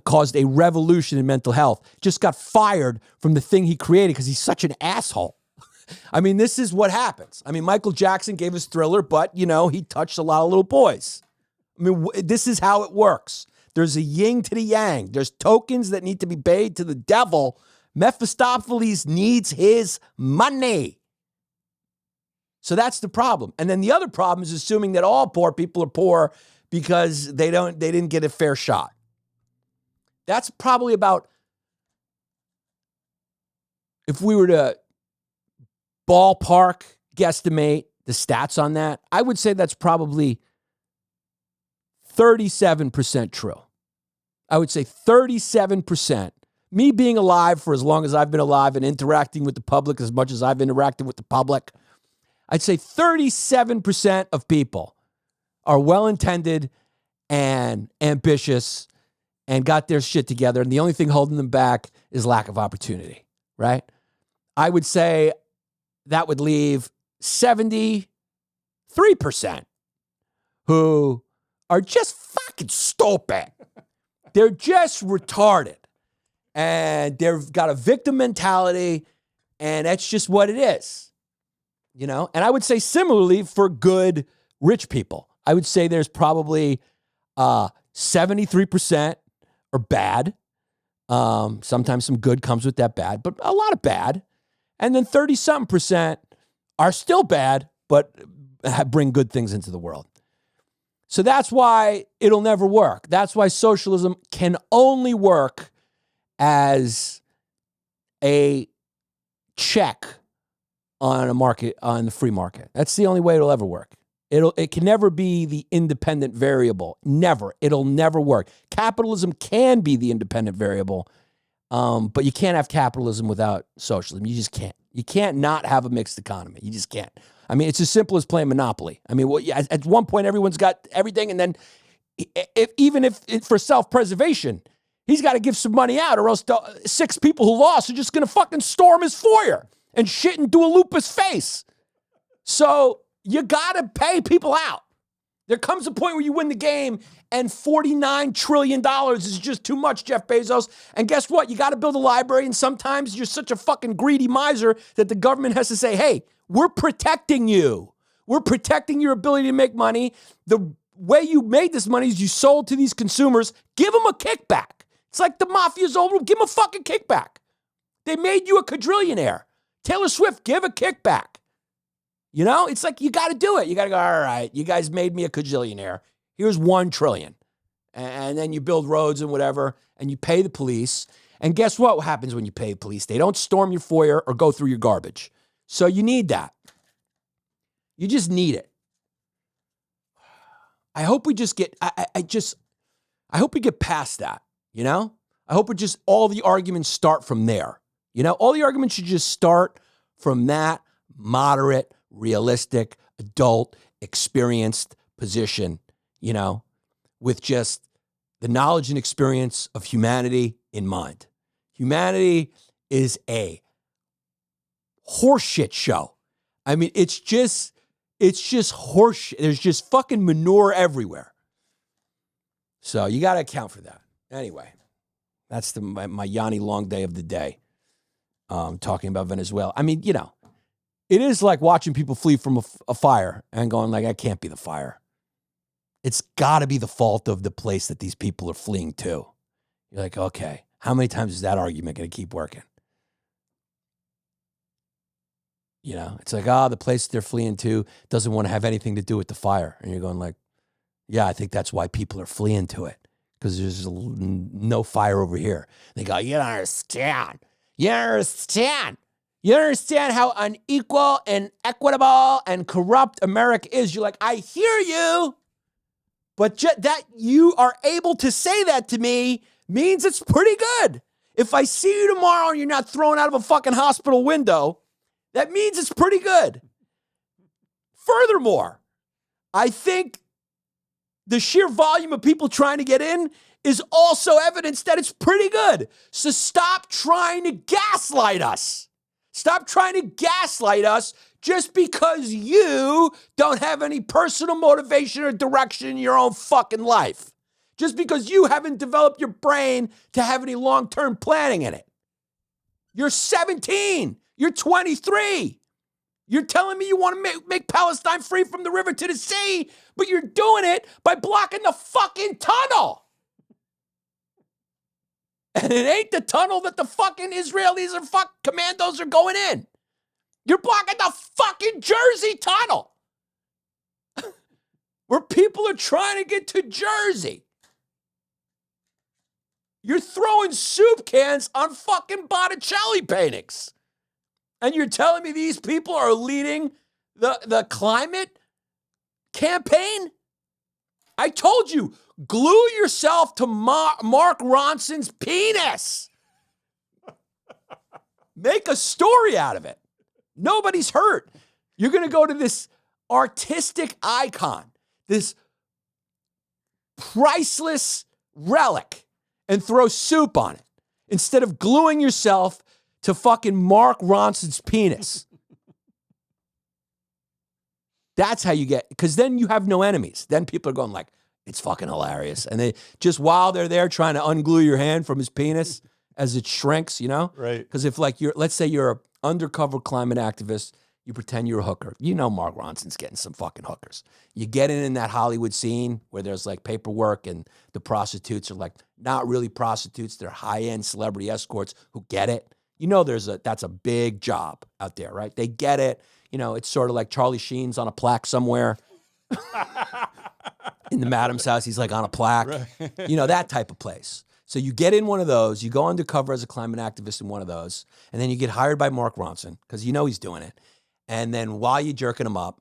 caused a revolution in mental health, just got fired from the thing he created because he's such an asshole. I mean, this is what happens. I mean, Michael Jackson gave us Thriller, but, you know, he touched a lot of little boys. I mean, this is how it works. There's a yin to the yang. There's tokens that need to be paid to the devil. Mephistopheles needs his money. So that's the problem. And then the other problem is assuming that all poor people are poor because they didn't get a fair shot. That's probably about, if we were to ballpark guesstimate the stats on that, I would say that's probably 37% true. I would say 37%. Me being alive for as long as I've been alive and interacting with the public as much as I've interacted with the public, I'd say 37% of people are well-intended and ambitious and got their shit together, and the only thing holding them back is lack of opportunity, right? I would say that would leave 73% who are just fucking stupid. They're just retarded. And they've got a victim mentality, and that's just what it is. You know? And I would say similarly for good rich people. I would say there's probably 73% are bad. Sometimes some good comes with that bad, but a lot of bad. And then 30-something% are still bad, but bring good things into the world. So that's why it'll never work. That's why socialism can only work as a check on a market, on the free market. That's the only way it'll ever work. It can never be the independent variable. Never. It'll never work. Capitalism can be the independent variable, but you can't have capitalism without socialism. You just can't. You can't not have a mixed economy. You just can't. I mean, it's as simple as playing Monopoly. I mean, at one point, everyone's got everything, and then even if for self-preservation, he's got to give some money out, or else the 6 people who lost are just going to fucking storm his foyer and shit and do a lupus face. So you got to pay people out. There comes a point where you win the game and $49 trillion is just too much, Jeff Bezos. And guess what? You got to build a library, and sometimes you're such a fucking greedy miser that the government has to say, hey, we're protecting you. We're protecting your ability to make money. The way you made this money is you sold to these consumers. Give them a kickback. It's like the mafia's old rule. Give them a fucking kickback. They made you a quadrillionaire. Taylor Swift, give a kickback. You know, it's like you got to do it. You got to go, all right, you guys made me a quadrillionaire. Here's $1 trillion. And then you build roads and whatever, and you pay the police. And guess what happens when you pay the police? They don't storm your foyer or go through your garbage. So you need that. You just need it. I hope we just get, I hope we get past that, you know? I hope it just, all the arguments start from there. You know, all the arguments should just start from that moderate, realistic, adult, experienced position, you know, with just the knowledge and experience of humanity in mind. Humanity is a horseshit show. I mean, it's just horseshit. There's just fucking manure everywhere. So you got to account for that. Anyway, that's my Yanni long day of the day. Talking about Venezuela. I mean, you know, it is like watching people flee from a fire and going like, I can't be the fire. It's got to be the fault of the place that these people are fleeing to. You're like, okay, How many times is that argument going to keep working? You know, it's like, the place they're fleeing to doesn't want to have anything to do with the fire. And you're going like, yeah, I think that's why people are fleeing to it, because there's no fire over here. They go, you don't understand. You don't understand. You don't understand how unequal and equitable and corrupt America is. You're like, I hear you, but that you are able to say that to me means it's pretty good. If I see you tomorrow and you're not thrown out of a fucking hospital window, that means it's pretty good. Furthermore, I think the sheer volume of people trying to get in is also evidence that it's pretty good. So stop trying to gaslight us. Stop trying to gaslight us just because you don't have any personal motivation or direction in your own fucking life. Just because you haven't developed your brain to have any long-term planning in it. You're 17. You're 23. You're telling me you want to make Palestine free from the river to the sea, but you're doing it by blocking the fucking tunnel. And it ain't the tunnel that the fucking Israelis or commandos are going in. You're blocking the fucking Jersey tunnel. Where people are trying to get to Jersey. You're throwing soup cans on fucking Botticelli paintings. And you're telling me these people are leading the climate campaign? I told you, glue yourself to Mark Ronson's penis. Make a story out of it. Nobody's hurt. You're going to go to this artistic icon, this priceless relic, and throw soup on it instead of gluing yourself to fucking Mark Ronson's penis. That's how you get, because then you have no enemies. Then people are going like, it's fucking hilarious. And they just, while they're there trying to unglue your hand from his penis as it shrinks, you know? Right. Because if like let's say you're an undercover climate activist, you pretend you're a hooker. You know Mark Ronson's getting some fucking hookers. You get in that Hollywood scene where there's like paperwork and the prostitutes are like not really prostitutes. They're high-end celebrity escorts who get it. You know that's a big job out there, right? They get it. You know, it's sort of like Charlie Sheen's on a plaque somewhere. In the Madam's house, he's like on a plaque. Right. You know, that type of place. So you get in one of those, you go undercover as a climate activist in one of those, and then you get hired by Mark Ronson, because you know he's doing it. And then while you're jerking him up,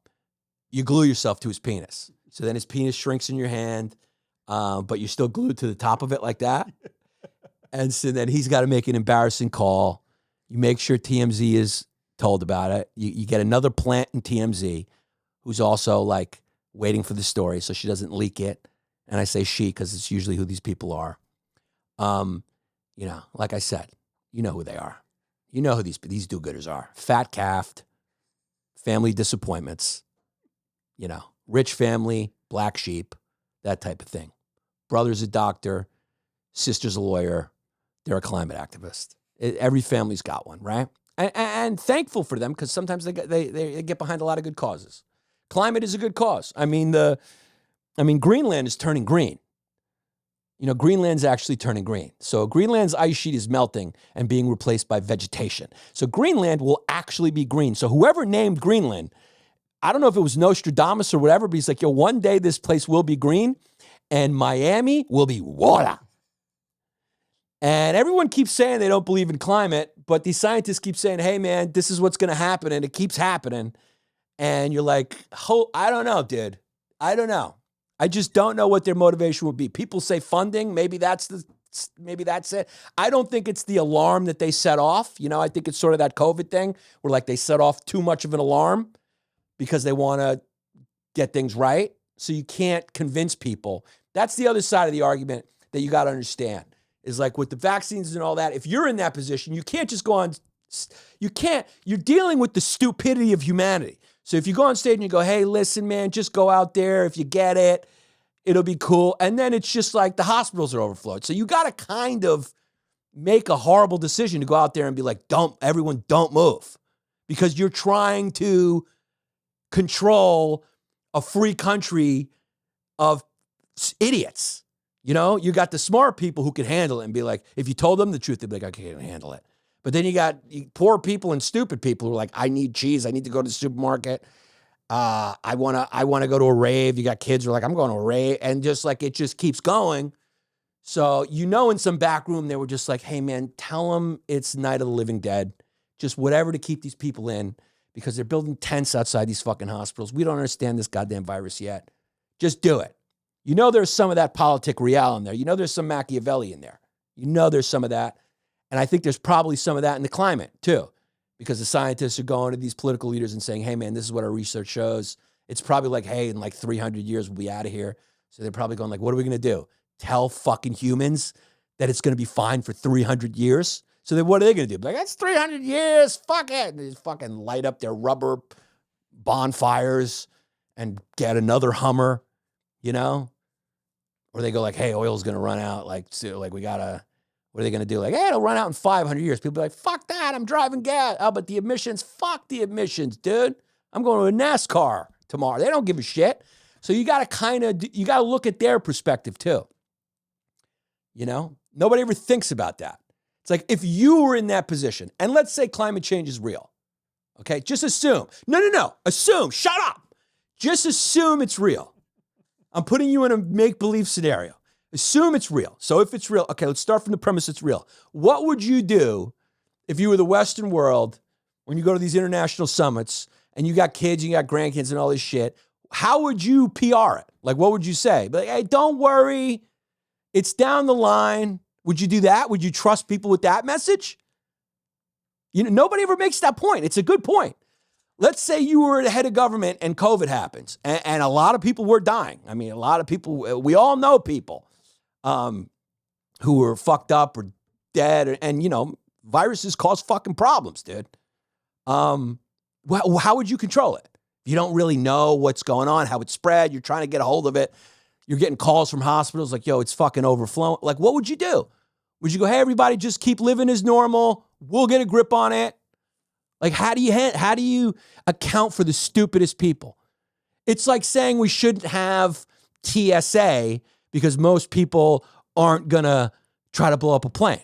you glue yourself to his penis. So then his penis shrinks in your hand, but you're still glued to the top of it like that. And so then he's got to make an embarrassing call. You make sure TMZ is told about it. You get another plant in TMZ who's also like waiting for the story so she doesn't leak it. And I say she because it's usually who these people are. You know, like I said, you know who they are. You know who these do-gooders are. Fat-calfed, family disappointments, you know, rich family, black sheep, that type of thing. Brother's a doctor, sister's a lawyer, they're a climate activist. Every family's got one, right? And thankful for them, because sometimes they get behind a lot of good causes. Climate is a good cause. I mean, Greenland is turning green. You know, Greenland's actually turning green. So Greenland's ice sheet is melting and being replaced by vegetation. So Greenland will actually be green. So whoever named Greenland, I don't know if it was Nostradamus or whatever, but he's like, yo, one day this place will be green and Miami will be water. And everyone keeps saying they don't believe in climate, but these scientists keep saying, hey, man, this is what's going to happen, and it keeps happening. And you're like, I don't know, dude. I don't know. I just don't know what their motivation would be. People say funding. Maybe that's it. I don't think it's the alarm that they set off. You know, I think it's sort of that COVID thing where like they set off too much of an alarm because they want to get things right. So you can't convince people. That's the other side of the argument that you got to understand is like with the vaccines and all that. If you're in that position, you can't just go on. You're dealing with the stupidity of humanity. So if you go on stage and you go, hey, listen, man, just go out there. If you get it, it'll be cool. And then it's just like the hospitals are overflowed. So you got to kind of make a horrible decision to go out there and be like, everyone don't move. Because you're trying to control a free country of idiots. You know, you got the smart people who can handle it and be like, if you told them the truth, they'd be like, I can't handle it. But then you got poor people and stupid people who are like, I need cheese. I need to go to the supermarket. I want to go to a rave. You got kids who are like, I'm going to a rave. And just like, it just keeps going. So, you know, in some back room, they were just like, hey man, tell them it's Night of the Living Dead. Just whatever to keep these people in because they're building tents outside these fucking hospitals. We don't understand this goddamn virus yet. Just do it. You know, there's some of that politic real in there. You know, there's some Machiavelli in there. You know, there's some of that. And I think there's probably some of that in the climate too, because the scientists are going to these political leaders and saying, hey man, this is what our research shows. It's probably like, hey, in like 300 years, we'll be out of here. So they're probably going like, what are we going to do? Tell fucking humans that it's going to be fine for 300 years? So then what are they going to do? Like, that's 300 years. Fuck it. And they just fucking light up their rubber bonfires and get another Hummer, you know? Or they go like, hey, oil's going to run out. Like, so, like we got to, what are they going to do? Like, hey, it'll run out in 500 years. People be like, fuck that. I'm driving gas. Oh, but the emissions, fuck the emissions, dude. I'm going to a NASCAR tomorrow. They don't give a shit. So you got to look at their perspective too. You know, nobody ever thinks about that. It's like if you were in that position, and let's say climate change is real, okay? Just assume. No. Assume. Shut up. Just assume it's real. I'm putting you in a make-believe scenario. Assume it's real. So if it's real, okay, let's start from the premise it's real. What would you do if you were the Western world when you go to these international summits and you got kids, you got grandkids and all this shit? How would you PR it? Like, what would you say? Be like, hey, don't worry. It's down the line. Would you do that? Would you trust people with that message? You know, nobody ever makes that point. It's a good point. Let's say you were the head of government and COVID happens, and a lot of people were dying. I mean, a lot of people, we all know people who were fucked up or dead, and you know, viruses cause fucking problems, dude. How would you control it? You don't really know what's going on, how it's spread. You're trying to get a hold of it. You're getting calls from hospitals like, yo, it's fucking overflowing. Like, what would you do? Would you go, hey, everybody, just keep living as normal. We'll get a grip on it. Like, how do you account for the stupidest people? It's like saying we shouldn't have TSA because most people aren't going to try to blow up a plane.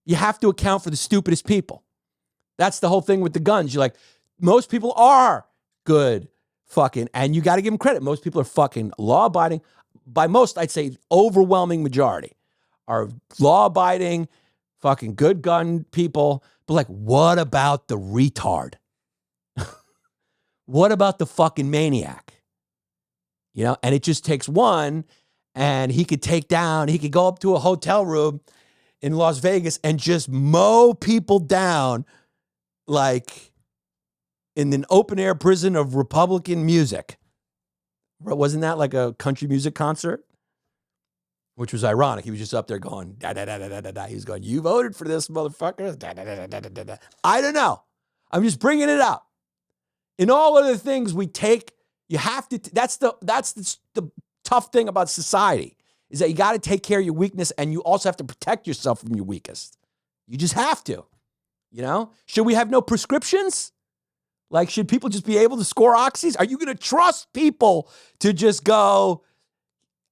You have to account for the stupidest people. That's the whole thing with the guns. You're like, most people are good fucking, and you got to give them credit. Most people are fucking law-abiding. By most, I'd say overwhelming majority are law-abiding, fucking good gun people. But like, what about the retard? What about the fucking maniac? You know, and it just takes one, and he could go up to a hotel room in Las Vegas and just mow people down like in an open-air prison of Republican music. Wasn't that like a country music concert? Which was ironic. He was just up there going, da, da, da, da, da, da, da. He was going, you voted for this motherfucker? Da, da, da, da, da, da, da. I don't know. I'm just bringing it up. In all other things we take, you have to, that's the tough thing about society, is that you got to take care of your weakness, and you also have to protect yourself from your weakest. You just have to, you know? Should we have no prescriptions? Like, should people just be able to score oxys? Are you going to trust people to just go,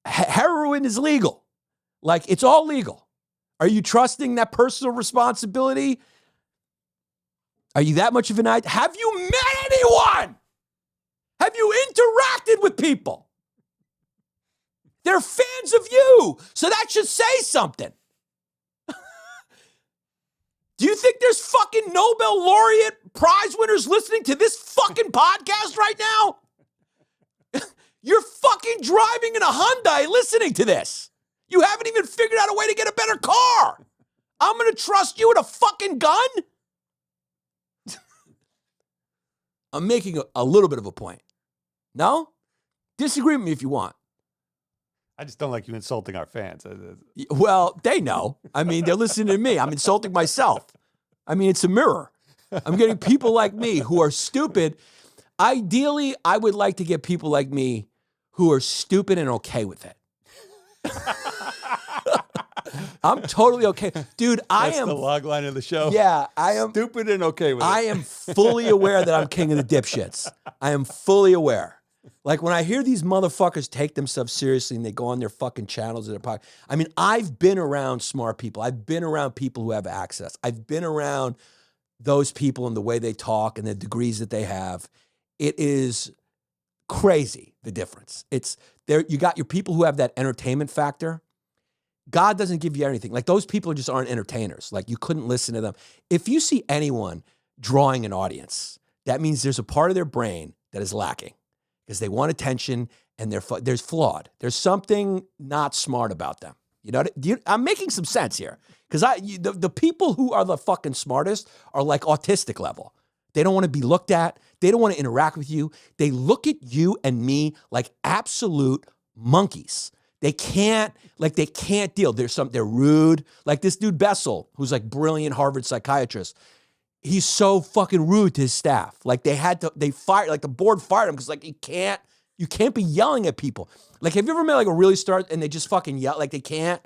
heroin is legal? Like, it's all legal. Are you trusting that personal responsibility? Are you that much of an idea? Have you met anyone? Have you interacted with people? They're fans of you, so that should say something. Do you think there's fucking Nobel laureate prize winners listening to this fucking podcast right now? You're fucking driving in a Hyundai listening to this. You haven't even figured out a way to get a better car. I'm going to trust you with a fucking gun? I'm making a little bit of a point. No? Disagree with me if you want. I just don't like you insulting our fans. Well, they know. I mean, they're listening to me. I'm insulting myself. I mean, it's a mirror. I'm getting people like me who are stupid. Ideally, I would like to get people like me who are stupid and okay with it. I'm totally okay. Dude, That's the log line of the show. Yeah, I am. Stupid and okay with it. I am fully aware that I'm king of the dipshits. I am fully aware. Like when I hear these motherfuckers take themselves seriously and they go on their fucking channels and their podcast. I mean, I've been around smart people. I've been around people who have access. I've been around those people and the way they talk and the degrees that they have. It is crazy, the difference. It's there. You got your people who have that entertainment factor. God doesn't give you anything. Like those people just aren't entertainers. Like you couldn't listen to them. If you see anyone drawing an audience, that means there's a part of their brain that is lacking because they want attention and there's flawed. There's something not smart about them. You know, I'm making some sense here because the people who are the fucking smartest are like autistic level. They don't want to be looked at. They don't want to interact with you. They look at you and me like absolute monkeys. They can't deal. They're rude. Like this dude Bessel, who's like brilliant Harvard psychiatrist. He's so fucking rude to his staff. Like they fired, like the board fired him because like you can't be yelling at people. Like have you ever met like a really smart and they just fucking yell, like they can't?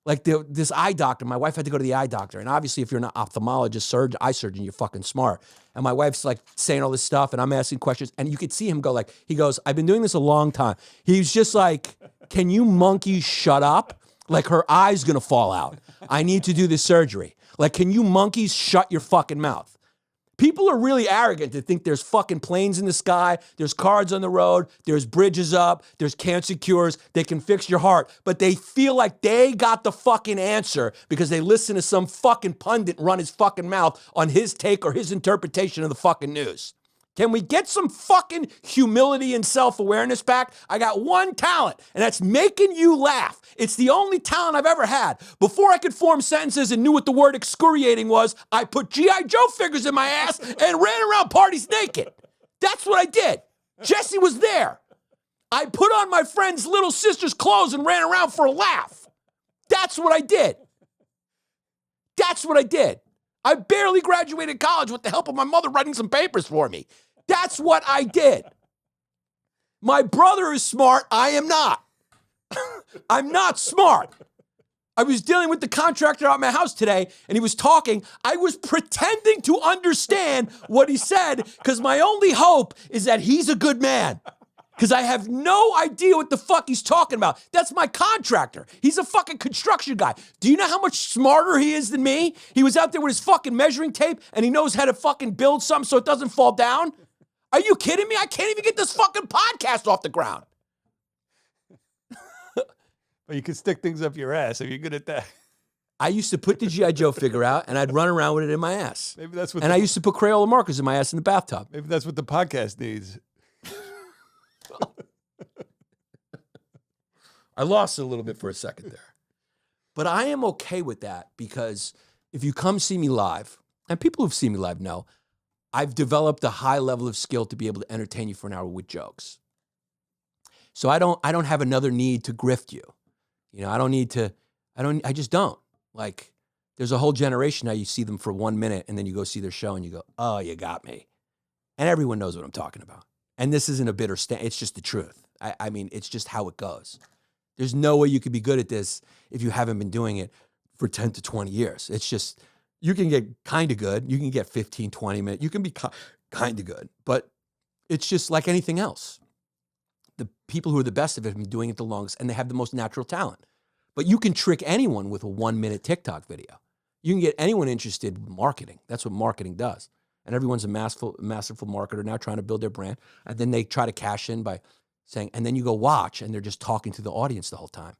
Like this eye doctor, my wife had to go to the eye doctor. And obviously if you're an ophthalmologist, eye surgeon, you're fucking smart. And my wife's like saying all this stuff and I'm asking questions. And you could see him go like, he goes, I've been doing this a long time. He's just like, can you monkeys shut up? Like her eye's gonna fall out. I need to do this surgery. Like, can you monkeys shut your fucking mouth? People are really arrogant to think there's fucking planes in the sky, there's cars on the road, there's bridges up, there's cancer cures, they can fix your heart, but they feel like they got the fucking answer because they listen to some fucking pundit run his fucking mouth on his take or his interpretation of the fucking news. Can we get some fucking humility and self-awareness back? I got one talent, and that's making you laugh. It's the only talent I've ever had. Before I could form sentences and knew what the word excoriating was, I put G.I. Joe figures in my ass and ran around parties naked. That's what I did. Jesse was there. I put on my friend's little sister's clothes and ran around for a laugh. That's what I did. That's what I did. I barely graduated college with the help of my mother writing some papers for me. That's what I did. My brother is smart. I am not. I'm not smart. I was dealing with the contractor at my house today, and he was talking. I was pretending to understand what he said because my only hope is that he's a good man. Because I have no idea what the fuck he's talking about. That's my contractor. He's a fucking construction guy. Do you know how much smarter he is than me? He was out there with his fucking measuring tape, and he knows how to fucking build something so it doesn't fall down. Are you kidding me? I can't even get this fucking podcast off the ground. Well, you can stick things up your ass if you're good at that. I used to put the G.I. Joe figure out, and I'd run around with it in my ass. Maybe that's what. And I used to put Crayola markers in my ass in the bathtub. Maybe that's what the podcast needs. I lost it a little bit for a second there. But I am okay with that because if you come see me live, and people who've seen me live know, I've developed a high level of skill to be able to entertain you for an hour with jokes. So I don't have another need to grift you. You know, I just don't. Like, there's a whole generation now you see them for 1 minute and then you go see their show and you go, oh, you got me. And everyone knows what I'm talking about. And this isn't a bitter stand. It's just the truth. I mean, it's just how it goes. There's no way you could be good at this if you haven't been doing it for 10 to 20 years. It's just, you can get kind of good. You can get 15, 20 minutes. You can be kind of good. But it's just like anything else. The people who are the best of it have been doing it the longest and they have the most natural talent. But you can trick anyone with a 1 minute TikTok video. You can get anyone interested in marketing. That's what marketing does. And everyone's a masterful marketer now trying to build their brand. And then they try to cash in by saying, and then you go watch and they're just talking to the audience the whole time.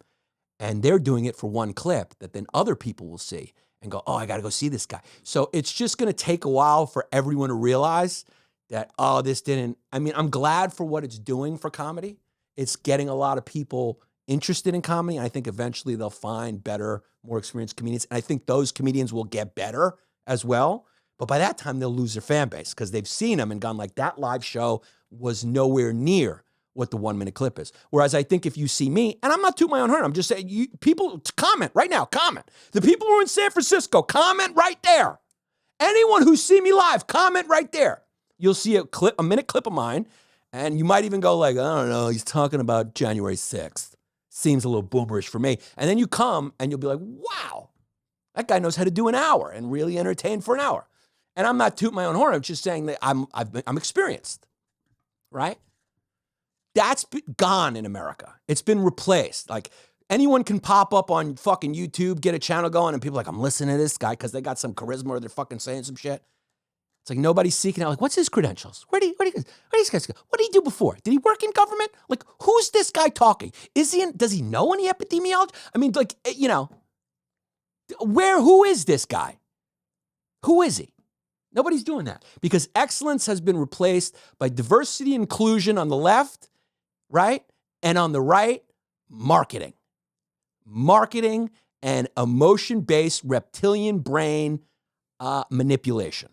And they're doing it for one clip that then other people will see and go, oh, I got to go see this guy. So it's just going to take a while for everyone to realize that, oh, this didn't, I mean, I'm glad for what it's doing for comedy. It's getting a lot of people interested in comedy. And I think eventually they'll find better, more experienced comedians. And I think those comedians will get better as well. But by that time, they'll lose their fan base because they've seen them and gone like, that live show was nowhere near what the 1 minute clip is. Whereas I think if you see me, and I'm not tooting my own horn, I'm just saying, people comment right now, comment. The people who are in San Francisco, comment right there. Anyone who see me live, comment right there. You'll see a minute clip of mine, and you might even go like, I don't know, he's talking about January 6th. Seems a little boomerish for me. And then you come and you'll be like, wow, that guy knows how to do an hour and really entertain for an hour. And I'm not tooting my own horn. I'm just saying that I'm experienced, right? That's gone in America. It's been replaced. Like anyone can pop up on fucking YouTube, get a channel going, and people are like, I'm listening to this guy because they got some charisma or they're fucking saying some shit. It's like nobody's seeking out, like, what's his credentials? Where do these guys go? What did he do before? Did he work in government? Like, who's this guy talking? Does he know any epidemiology? I mean, like, you know, who is this guy? Who is he? Nobody's doing that because excellence has been replaced by diversity and inclusion on the left, right? And on the right, marketing. Marketing and emotion-based reptilian brain manipulation.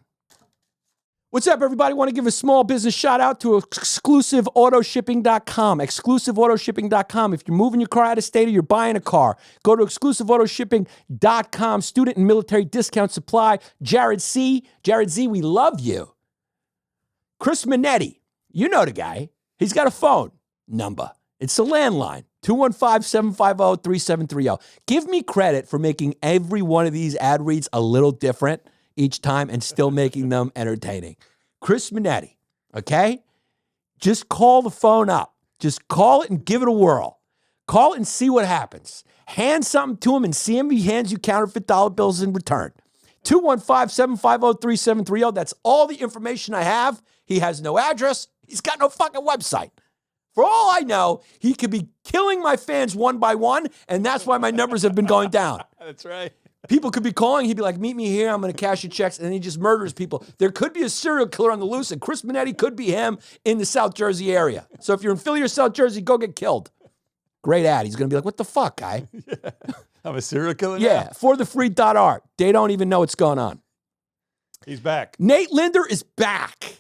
What's up, everybody? Want to give a small business shout out to exclusiveautoshipping.com. Exclusiveautoshipping.com. If you're moving your car out of state or you're buying a car, go to exclusiveautoshipping.com. Student and military discount supply. Jared Z, we love you. Chris Minetti, you know the guy. He's got a phone number. It's a landline. 215-750-3730. Give me credit for making every one of these ad reads a little different each time and still making them entertaining. Chris Minetti, okay? Just call the phone up. Just call it and give it a whirl. Call it and see what happens. Hand something to him and see him. He hands you counterfeit dollar bills in return. 215-750-3730. That's all the information I have. He has no address. He's got no fucking website. For all I know, he could be killing my fans one by one, and that's why my numbers have been going down. That's right. People could be calling. He'd be like, meet me here. I'm going to cash your checks. And then he just murders people. There could be a serial killer on the loose, and Chris Minetti could be him in the South Jersey area. So if you're in Philly or South Jersey, go get killed. Great ad. He's going to be like, what the fuck, guy? Yeah. I'm a serial killer now? Yeah, for the free.art. They don't even know what's going on. He's back. Nate Linder is back.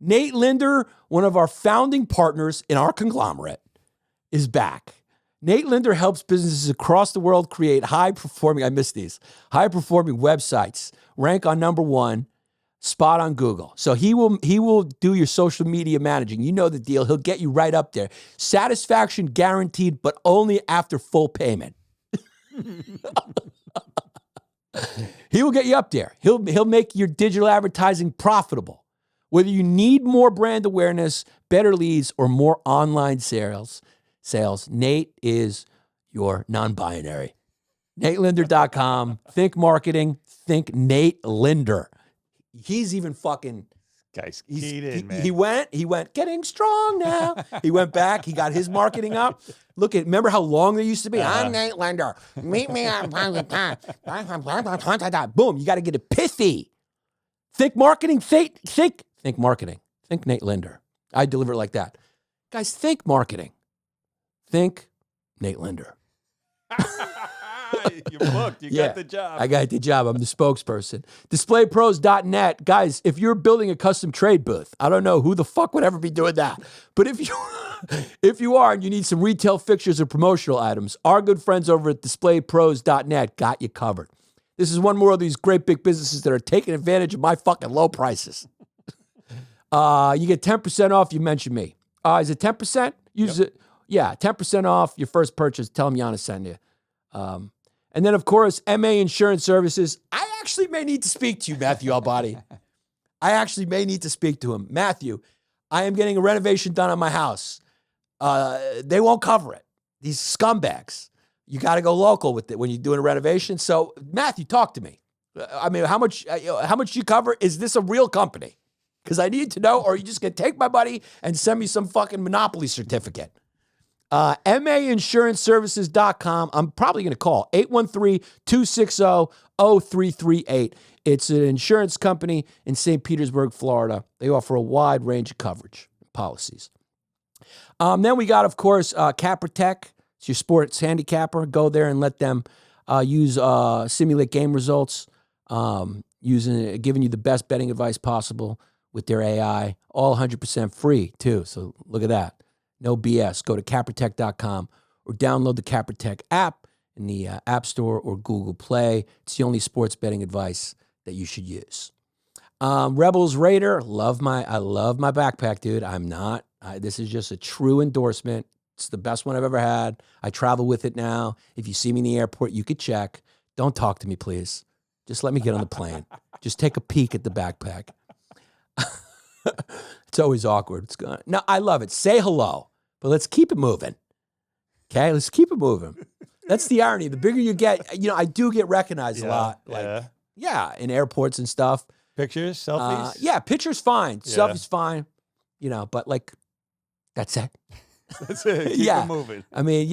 Nate Linder, one of our founding partners in our conglomerate, is back. Nate Linder helps businesses across the world create high-performing websites, rank on #1 spot on Google. So he will do your social media managing. You know the deal. He'll get you right up there. Satisfaction guaranteed, but only after full payment. He will get you up there. He'll make your digital advertising profitable. Whether you need more brand awareness, better leads, or more online sales, Nate is your non-binary. NateLinder.com. Think marketing. Think Nate Linder. He's even fucking... Guy's keyed in, man. He went, getting strong now. He went back. He got his marketing up. Remember how long they used to be? I'm Nate Linder. Meet me on... Boom. You got to get it pithy. Think marketing. Think marketing. Think Nate Linder. I deliver it like that. Guys, think marketing. Think Nate Linder. You're booked. You got the job. I got the job. I'm the spokesperson. DisplayPros.net. Guys, if you're building a custom trade booth, I don't know who the fuck would ever be doing that. But if you are and you need some retail fixtures or promotional items, our good friends over at DisplayPros.net got you covered. This is one more of these great big businesses that are taking advantage of my fucking low prices. You get 10% off. You mentioned me. Is it 10%? Use it. Yeah, 10% off your first purchase. Tell them Yannis sent you. And then, of course, MA Insurance Services. I actually may need to speak to you, Matthew Albati. I actually may need to speak to him. Matthew, I am getting a renovation done on my house. They won't cover it. These scumbags. You got to go local with it when you're doing a renovation. So, Matthew, talk to me. I mean, how much you cover? Is this a real company? Because I need to know, or are you just going to take my money and send me some fucking monopoly certificate? MAinsuranceservices.com. I'm probably going to call 813-260-0338. It's an insurance company in St. Petersburg, Florida. They offer a wide range of coverage policies. Then we got, of course, CapperTech. It's your sports handicapper. Go there and let them simulate game results, giving you the best betting advice possible with their AI. All 100% free, too. So look at that. No BS. Go to CapperTech.com or download the CapperTech app in the App Store or Google Play. It's the only sports betting advice that you should use. Rebels Raider, I love my backpack, dude. This is just a true endorsement. It's the best one I've ever had. I travel with it now. If you see me in the airport, you could check. Don't talk to me, please. Just let me get on the plane. Just take a peek at the backpack. It's always awkward. No, I love it. Say hello. but let's keep it moving. Okay, let's keep it moving. That's the irony. The bigger you get, I do get recognized a lot. Like, in airports and stuff. Pictures, selfies? Yeah, pictures fine. Yeah. Selfies fine. But like, that's it. That's it. Keep it moving. I mean,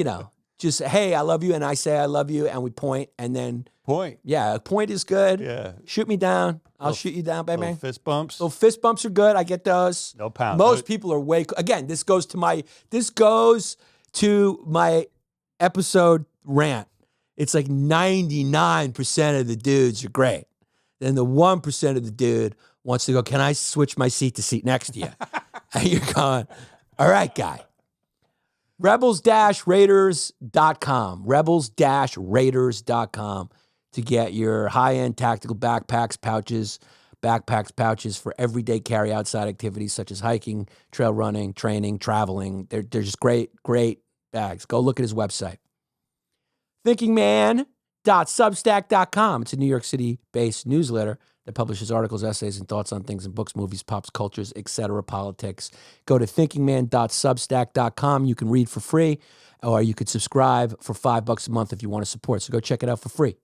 just, hey, I love you. And I say I love you. And we point. And then. Point. Yeah, a point is good. Yeah. Shoot me down. I'll shoot you down, baby. Little fist bumps. Little fist bumps are good. I get those. No pound. Most people are again, this goes to my episode rant. It's like 99% of the dudes are great. Then the 1% of the dude wants to go, can I switch my seat to seat next to you? And you're going, all right, guy. Rebels-Raiders.com. Rebels-Raiders.com to get your high-end tactical pouches for everyday carry-outside activities such as hiking, trail running, training, traveling. They're just great bags. Go look at his website. thinkingman.substack.com. It's a New York City-based newsletter that publishes articles, essays, and thoughts on things in books, movies, pops, cultures, etc., politics. Go to thinkingman.substack.com. You can read for free, or you could subscribe for $5 a month if you want to support. So go check it out for free.